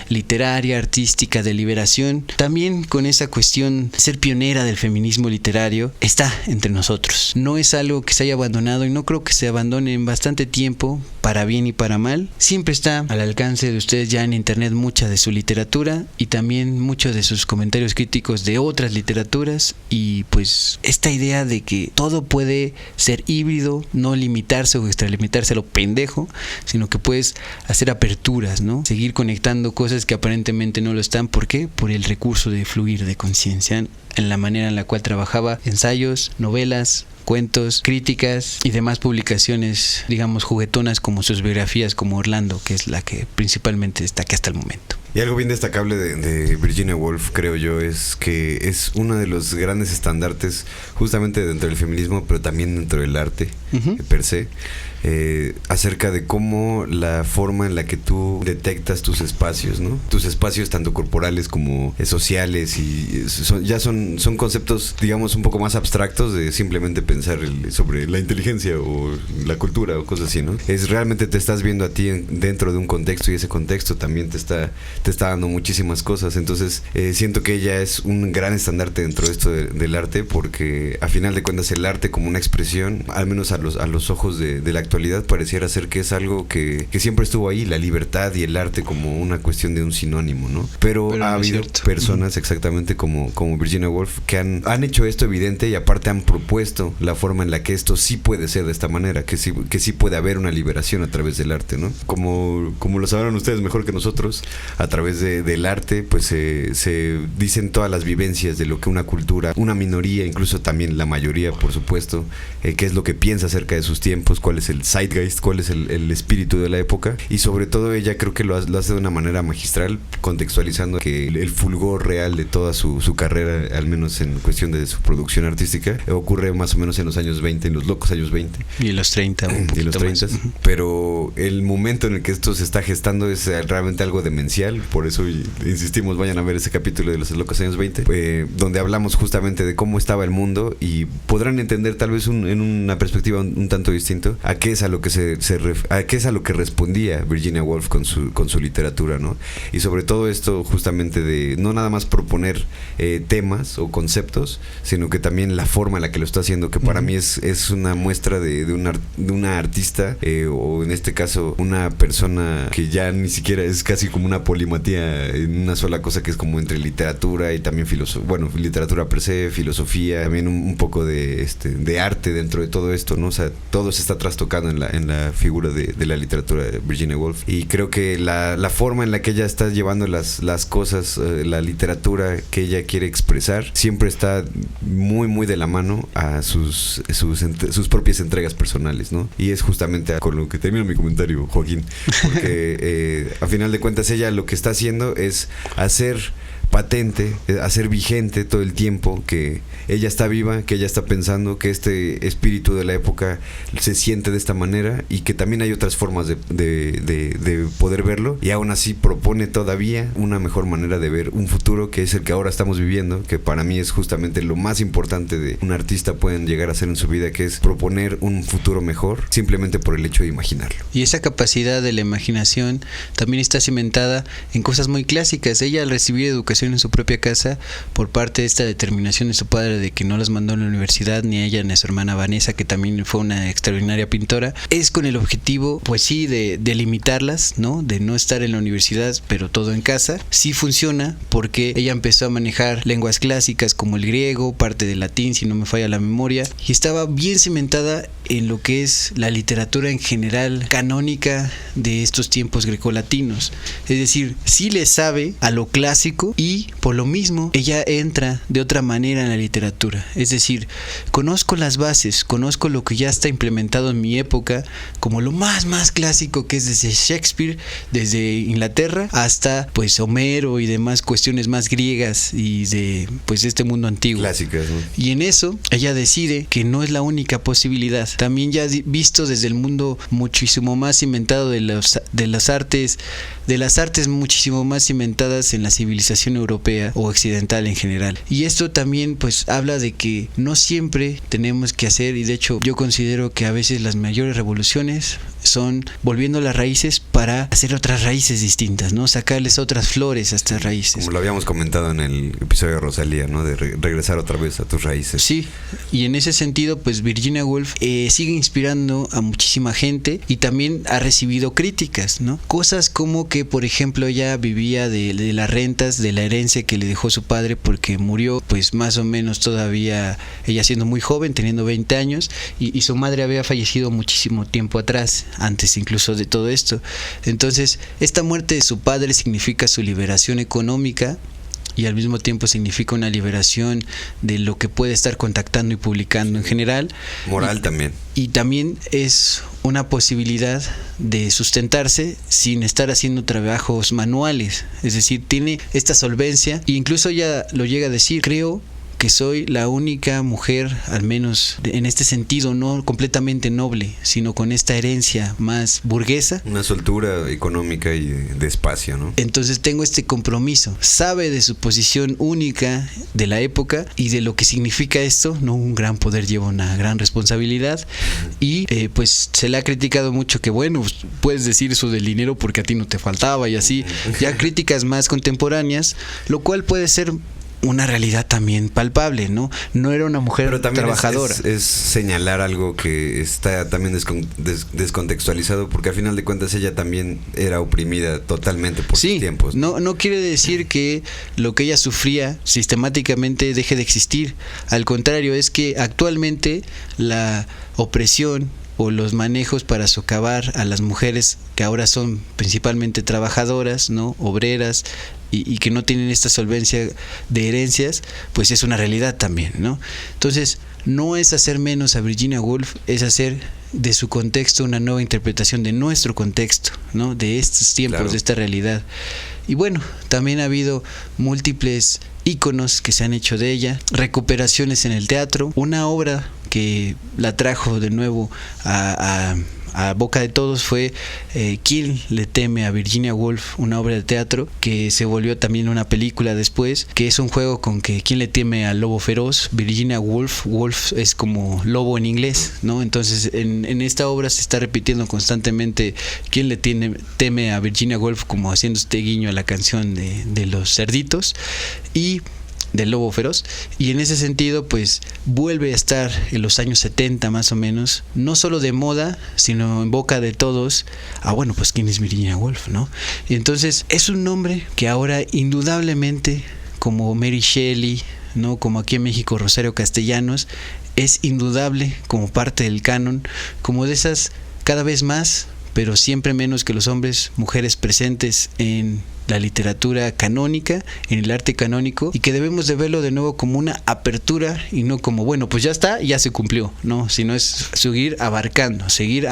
literaria, artística, de liberación, también con esa cuestión de ser pionera del feminismo literario, está entre nosotros. No es algo que se haya abandonado y no creo que se abandone en bastante tiempo, para bien y para mal. Siempre está al alcance de ustedes ya en internet mucha de su literatura y también muchos de sus comentarios críticos de otras literaturas, y pues esta idea de que todo puede ser híbrido, no limitarse o extralimitarse a lo pendejo, sino que puedes hacer aperturas, ¿no? Seguir conectando cosas que aparentemente no lo están. ¿Por qué? Por el recurso de fluir de conciencia, en la manera en la cual trabajaba ensayos, novelas, cuentos, críticas y demás publicaciones, digamos, juguetonas, como sus biografías, como Orlando, que es la que principalmente destaca hasta el momento. Y algo bien destacable de Virginia Woolf, creo yo, es que es uno de los grandes estandartes justamente dentro del feminismo, pero también dentro del arte per se, acerca de cómo la forma en la que tú detectas tus espacios, ¿no? Tus espacios tanto corporales como sociales, y son conceptos, digamos, un poco más abstractos de simplemente pensar sobre la inteligencia o la cultura o cosas así, ¿no? Es realmente te estás viendo a ti dentro de un contexto, y ese contexto también te está dando muchísimas cosas. Entonces siento que ella es un gran estandarte dentro de esto del arte, porque a final de cuentas el arte como una expresión, al menos a los ojos de la actualidad, pareciera ser que es algo que siempre estuvo ahí, la libertad y el arte como una cuestión de un sinónimo, ¿no? Pero ha habido personas exactamente como Virginia Woolf que han hecho esto evidente, y aparte han propuesto la forma en la que esto sí puede ser de esta manera, que sí puede haber una liberación a través del arte, ¿no? Como lo sabrán ustedes mejor que nosotros, a través del arte pues se dicen todas las vivencias de lo que una cultura, una minoría, incluso también la mayoría, por supuesto, qué es lo que piensa acerca de sus tiempos, cuál es el zeitgeist, cuál es el espíritu de la época, y sobre todo ella creo que lo hace de una manera magistral, contextualizando que el fulgor real de toda su carrera, al menos en cuestión de su producción artística, ocurre más o menos en los años 20, en los locos años 20. Y en los 30. Y los 30. Pero el momento en el que esto se está gestando es realmente algo demencial. Por eso insistimos, vayan a ver ese capítulo de los locos años 20, donde hablamos justamente de cómo estaba el mundo, y podrán entender tal vez en una perspectiva un tanto distinto a qué es a lo que respondía Virginia Woolf con su literatura, ¿no? Y sobre todo esto justamente de no nada más proponer temas o conceptos, sino que también la forma en la que lo está haciendo, que para mí es una muestra de una artista, o en este caso una persona que ya ni siquiera es casi como una polimatía en una sola cosa que es como entre literatura y también literatura per se, filosofía, también un poco de arte dentro de todo esto, ¿no? O sea, todo se está trastocando en la figura de la literatura de Virginia Woolf, y creo que la forma en la que ella está llevando las cosas, la literatura que ella quiere expresar, siempre está muy muy de la mano a sus propias entregas personales, ¿no? Y es justamente con lo que termino mi comentario, Joaquín, porque a final de cuentas ella lo que está haciendo es hacer patente, hacer vigente todo el tiempo que ella está viva, que ella está pensando, que este espíritu de la época se siente de esta manera, y que también hay otras formas de poder verlo, y aún así propone todavía una mejor manera de ver un futuro, que es el que ahora estamos viviendo, que para mí es justamente lo más importante de un artista pueden llegar a hacer en su vida, que es proponer un futuro mejor simplemente por el hecho de imaginarlo. Y esa capacidad de la imaginación también está cimentada en cosas muy clásicas. Ella, al recibir educación en su propia casa por parte de esta determinación de su padre de que no las mandó a la universidad, ni a ella ni a su hermana Vanessa, que también fue una extraordinaria pintora, es con el objetivo, pues sí, de limitarlas, ¿no? De no estar en la universidad, pero todo en casa. Sí funciona, porque ella empezó a manejar lenguas clásicas como el griego, parte del latín, si no me falla la memoria, y estaba bien cimentada en lo que es la literatura en general canónica de estos tiempos grecolatinos. Es decir, sí le sabe a lo clásico, y por lo mismo ella entra de otra manera en la literatura. Es decir, conozco las bases, conozco lo que ya está implementado en mi época, como lo más clásico, que es desde Shakespeare, desde Inglaterra hasta pues Homero y demás cuestiones más griegas y de pues este mundo antiguo. Clásicas, ¿no? Y en eso ella decide que no es la única posibilidad. También ya visto desde el mundo muchísimo más cimentado de las artes muchísimo más cimentadas en la civilización europea o occidental en general. Y esto también pues habla de que no siempre tenemos que hacer, y de hecho yo considero que a veces las mayores revoluciones son volviendo las raíces para hacer otras raíces distintas, ¿no? Sacarles otras flores a estas raíces. Como lo habíamos comentado en el episodio de Rosalía, ¿no? De regresar otra vez a tus raíces. Sí, y en ese sentido pues Virginia Woolf sigue inspirando a muchísima gente, y también ha recibido críticas, ¿no? Cosas como que, por ejemplo, ella vivía de las rentas de la herencia que le dejó su padre, porque murió pues más o menos todavía ella siendo muy joven, teniendo 20 años, y su madre había fallecido muchísimo tiempo atrás, antes incluso de todo esto. Entonces esta muerte de su padre significa su liberación económica, y al mismo tiempo significa una liberación de lo que puede estar contactando y publicando en general. Moral también. Y también es una posibilidad de sustentarse sin estar haciendo trabajos manuales. Es decir, tiene esta solvencia, e incluso ella lo llega a decir: creo que soy la única mujer, al menos en este sentido, no completamente noble, sino con esta herencia más burguesa. Una soltura económica y de espacio, ¿no? Entonces tengo este compromiso. Sabe de su posición única de la época y de lo que significa esto, ¿no? Un gran poder lleva una gran responsabilidad. Y pues se le ha criticado mucho que, bueno, puedes decir eso del dinero porque a ti no te faltaba y así. Ya críticas más contemporáneas, lo cual puede ser una realidad también palpable, ¿no? No era una mujer pero también trabajadora. Es señalar algo que está también descontextualizado, porque al final de cuentas ella también era oprimida totalmente por sus tiempos. No quiere decir que lo que ella sufría sistemáticamente deje de existir. Al contrario, es que actualmente la opresión o los manejos para socavar a las mujeres que ahora son principalmente trabajadoras, ¿no? Obreras, y que no tienen esta solvencia de herencias, pues es una realidad también, ¿no? Entonces, no es hacer menos a Virginia Woolf, es hacer de su contexto una nueva interpretación de nuestro contexto, ¿no? De estos tiempos, claro, de esta realidad. Y bueno, también ha habido múltiples íconos que se han hecho de ella, recuperaciones en el teatro, una obra que la trajo de nuevo a boca de todos fue ¿Quién le teme a Virginia Woolf?, una obra de teatro que se volvió también una película después, que es un juego con que ¿quién le teme al lobo feroz? Virginia Woolf, Wolf es como lobo en inglés, ¿no? Entonces en esta obra se está repitiendo constantemente ¿quién le teme a Virginia Woolf?, como haciendo este guiño a la canción de los cerditos. Y del lobo feroz, y en ese sentido pues vuelve a estar en los años 70 más o menos, no solo de moda, sino en boca de todos. Bueno, pues ¿quién es Virginia Woolf, no? Y entonces es un nombre que ahora indudablemente, como Mary Shelley, ¿no? Como aquí en México Rosario Castellanos, es indudable como parte del canon, como de esas cada vez más, pero siempre menos que los hombres, mujeres presentes en la literatura canónica, en el arte canónico, y que debemos de verlo de nuevo como una apertura y no como, bueno, pues ya está, ya se cumplió, no, sino es seguir abarcando, seguir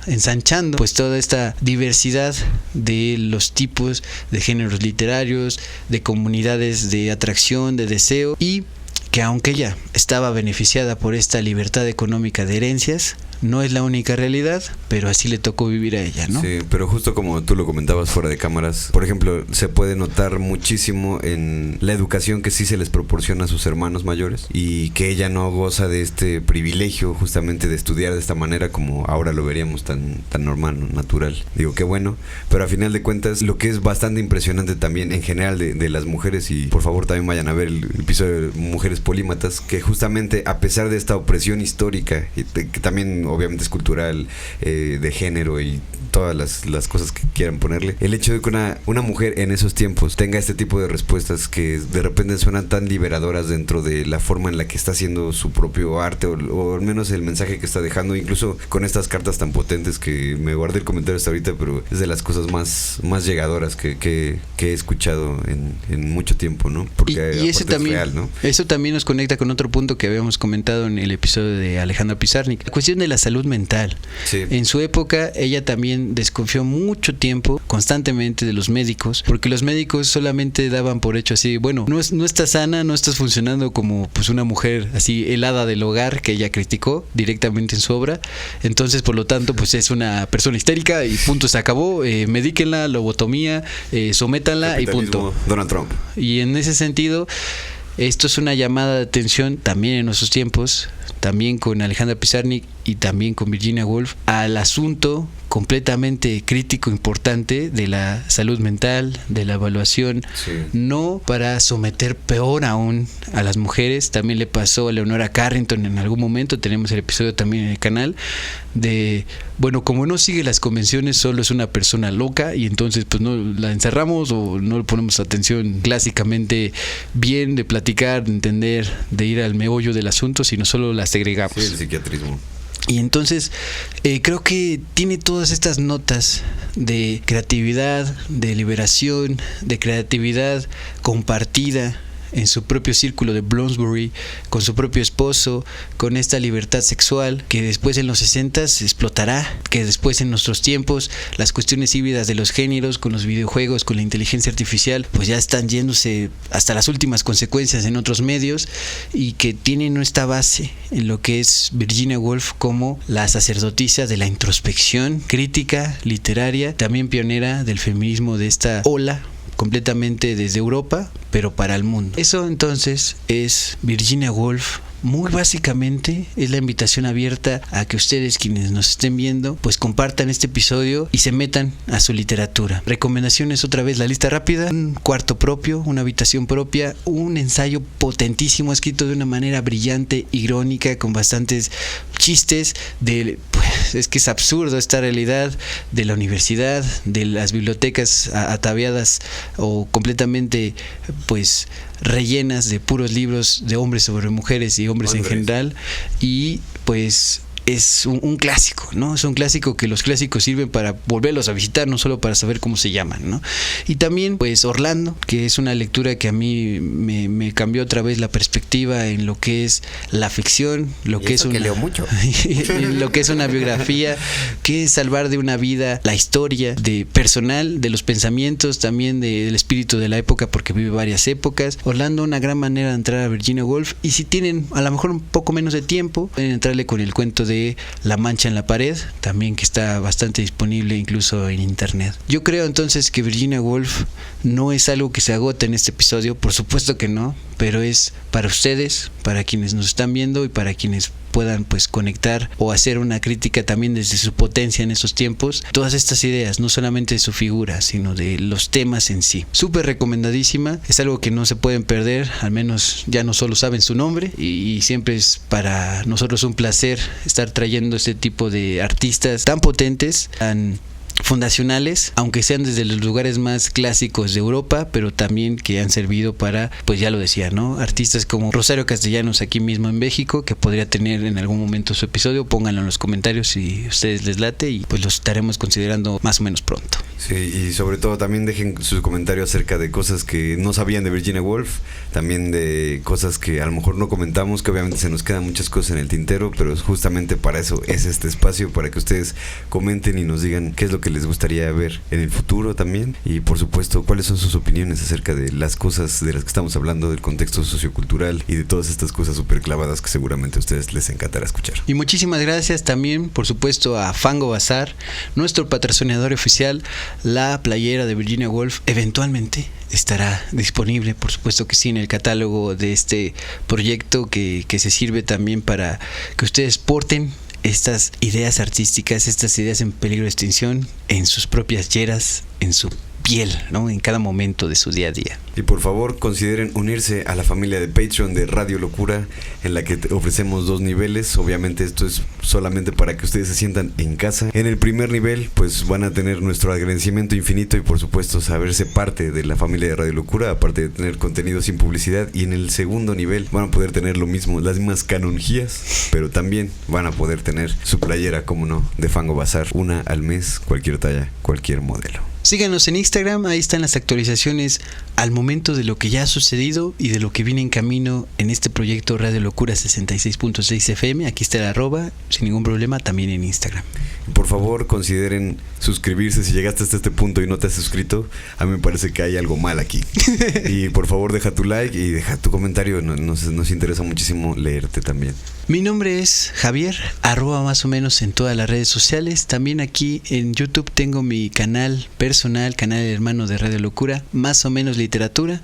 ensanchando pues toda esta diversidad de los tipos de géneros literarios, de comunidades de atracción, de deseo, y que aunque ella estaba beneficiada por esta libertad económica de herencias, no es la única realidad, pero así le tocó vivir a ella, ¿no? Sí, pero justo como tú lo comentabas fuera de cámaras, por ejemplo, se puede notar muchísimo en la educación que sí se les proporciona a sus hermanos mayores, y que ella no goza de este privilegio justamente de estudiar de esta manera como ahora lo veríamos tan normal, ¿no? Natural. Digo, qué bueno, pero a final de cuentas lo que es bastante impresionante también en general de las mujeres, y por favor también vayan a ver el episodio de Mujeres Polímatas, que justamente a pesar de esta opresión histórica, y que también obviamente es cultural, de género y todas las cosas que quieran ponerle, el hecho de que una mujer en esos tiempos tenga este tipo de respuestas que de repente suenan tan liberadoras dentro de la forma en la que está haciendo su propio arte, o al menos el mensaje que está dejando, incluso con estas cartas tan potentes, que me guardé el comentario hasta ahorita, pero es de las cosas más llegadoras que he escuchado en mucho tiempo, ¿no? Porque y eso también, es real, ¿no? Eso también nos conecta con otro punto que habíamos comentado en el episodio de Alejandra Pizarnik, la cuestión de la salud mental. Sí. En su época ella también desconfió mucho tiempo, constantemente, de los médicos, porque los médicos solamente daban por hecho así, bueno, no estás sana, no estás funcionando como pues una mujer así, el hada del hogar, que ella criticó directamente en su obra, entonces por lo tanto pues es una persona histérica y punto, se acabó, medíquenla, lobotomía, sométanla y punto. Donald Trump. Y en ese sentido, esto es una llamada de atención también en nuestros tiempos, también con Alejandra Pizarnik y también con Virginia Woolf, al asunto completamente crítico, importante de la salud mental, de la evaluación, Sí. no para someter peor aún a las mujeres. También le pasó a Leonora Carrington en algún momento, tenemos el episodio también en el canal, de, bueno, como no sigue las convenciones, solo es una persona loca, y entonces pues no la encerramos o no le ponemos atención clásicamente bien de platicar, de entender, de ir al meollo del asunto, sino solo la segregamos. Sí, el psiquiatrismo. Y entonces creo que tiene todas estas notas de creatividad, de liberación, de creatividad compartida en su propio círculo de Bloomsbury, con su propio esposo, con esta libertad sexual que después en los 60s explotará, que después en nuestros tiempos las cuestiones híbridas de los géneros, con los videojuegos, con la inteligencia artificial, pues ya están yéndose hasta las últimas consecuencias en otros medios, y que tienen esta base en lo que es Virginia Woolf como la sacerdotisa de la introspección crítica, literaria, también pionera del feminismo de esta ola completamente desde Europa, pero para el mundo. Eso entonces es Virginia Woolf. Muy básicamente es la invitación abierta a que ustedes, quienes nos estén viendo, pues compartan este episodio y se metan a su literatura. Recomendaciones, otra vez la lista rápida: un cuarto propio, una habitación propia, un ensayo potentísimo escrito de una manera brillante, irónica, con bastantes chistes pues es que es absurdo esta realidad de la universidad, de las bibliotecas ataviadas o completamente pues rellenas de puros libros de hombres sobre mujeres y hombres en general, y pues es un clásico, ¿no? Es un clásico que los clásicos sirven para volverlos a visitar, no solo para saber cómo se llaman, ¿no? Y también, pues, Orlando, que es una lectura que a mí me cambió otra vez la perspectiva en lo que es la ficción, lo que es que leo mucho. lo que es una biografía, que es salvar de una vida la historia de personal, de los pensamientos, también del espíritu de la época, porque vive varias épocas. Orlando, una gran manera de entrar a Virginia Woolf, y si tienen a lo mejor un poco menos de tiempo, pueden entrarle con el cuento de La mancha en la pared, también, que está bastante disponible incluso en internet. Yo creo entonces que Virginia Woolf no es algo que se agota en este episodio, por supuesto que no, pero es para ustedes, para quienes nos están viendo y para quienes puedan pues conectar o hacer una crítica también desde su potencia en estos tiempos. Todas estas ideas, no solamente de su figura, sino de los temas en sí. Súper recomendadísima, es algo que no se pueden perder, al menos ya no solo saben su nombre y siempre es para nosotros un placer estar trayendo este tipo de artistas tan potentes, tan fundacionales, aunque sean desde los lugares más clásicos de Europa, pero también que han servido para, pues ya lo decía, ¿no? Artistas como Rosario Castellanos aquí mismo en México, que podría tener en algún momento su episodio. Pónganlo en los comentarios si a ustedes les late y pues los estaremos considerando más o menos pronto. Sí, y sobre todo también dejen sus comentarios acerca de cosas que no sabían de Virginia Woolf, también de cosas que a lo mejor no comentamos, que obviamente se nos quedan muchas cosas en el tintero, pero justamente para eso es este espacio, para que ustedes comenten y nos digan qué es lo que les gustaría ver en el futuro también, y por supuesto cuáles son sus opiniones acerca de las cosas de las que estamos hablando, del contexto sociocultural y de todas estas cosas súper clavadas que seguramente a ustedes les encantará escuchar. Y muchísimas gracias también, por supuesto, a Fango Bazar, nuestro patrocinador oficial. La playera de Virginia Woolf eventualmente estará disponible, por supuesto que sí, en el catálogo de este proyecto que se sirve también para que ustedes porten estas ideas artísticas, estas ideas en peligro de extinción en sus propias yeras, en su piel, ¿no? En cada momento de su día a día. Y por favor consideren unirse a la familia de Patreon de Radio Locura, en la que ofrecemos 2 niveles. Obviamente esto es solamente para que ustedes se sientan en casa. En el primer nivel pues van a tener nuestro agradecimiento infinito y por supuesto saberse parte de la familia de Radio Locura, aparte de tener contenido sin publicidad. Y en el segundo nivel van a poder tener lo mismo, las mismas canonjías, pero también van a poder tener su playera, como no, de Fango Bazar, una al mes, cualquier talla, cualquier modelo. Síganos en Instagram, ahí están las actualizaciones al momento de lo que ya ha sucedido y de lo que viene en camino en este proyecto Radio Locura 66.6 FM. Aquí está el @ sin ningún problema, también en Instagram. Por favor consideren suscribirse. Si llegaste hasta este punto y no te has suscrito, a mí me parece que hay algo mal aquí. Y por favor deja tu like y deja tu comentario, nos interesa muchísimo leerte también. Mi nombre es Javier, @ más o menos en todas las redes sociales. También aquí en YouTube tengo mi canal personal, canal hermano de Radio Locura, más o menos literatura,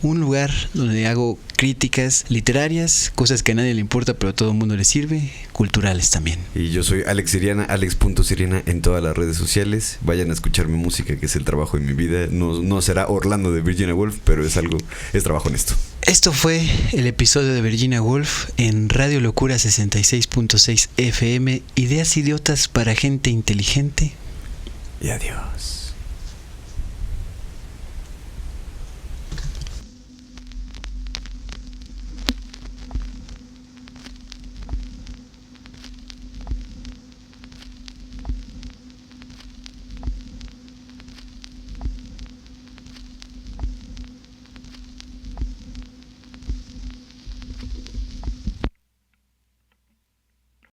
un lugar donde hago críticas literarias, cosas que a nadie le importa pero a todo el mundo le sirve, culturales también. Y yo soy Alex Siriana, alex.siriana en todas las redes sociales. Vayan a escuchar mi música, que es el trabajo de mi vida. No será Orlando de Virginia Woolf, pero es trabajo honesto. Esto fue el episodio de Virginia Woolf en Radio Locura 66.6 FM. Ideas idiotas para gente inteligente. Y adiós.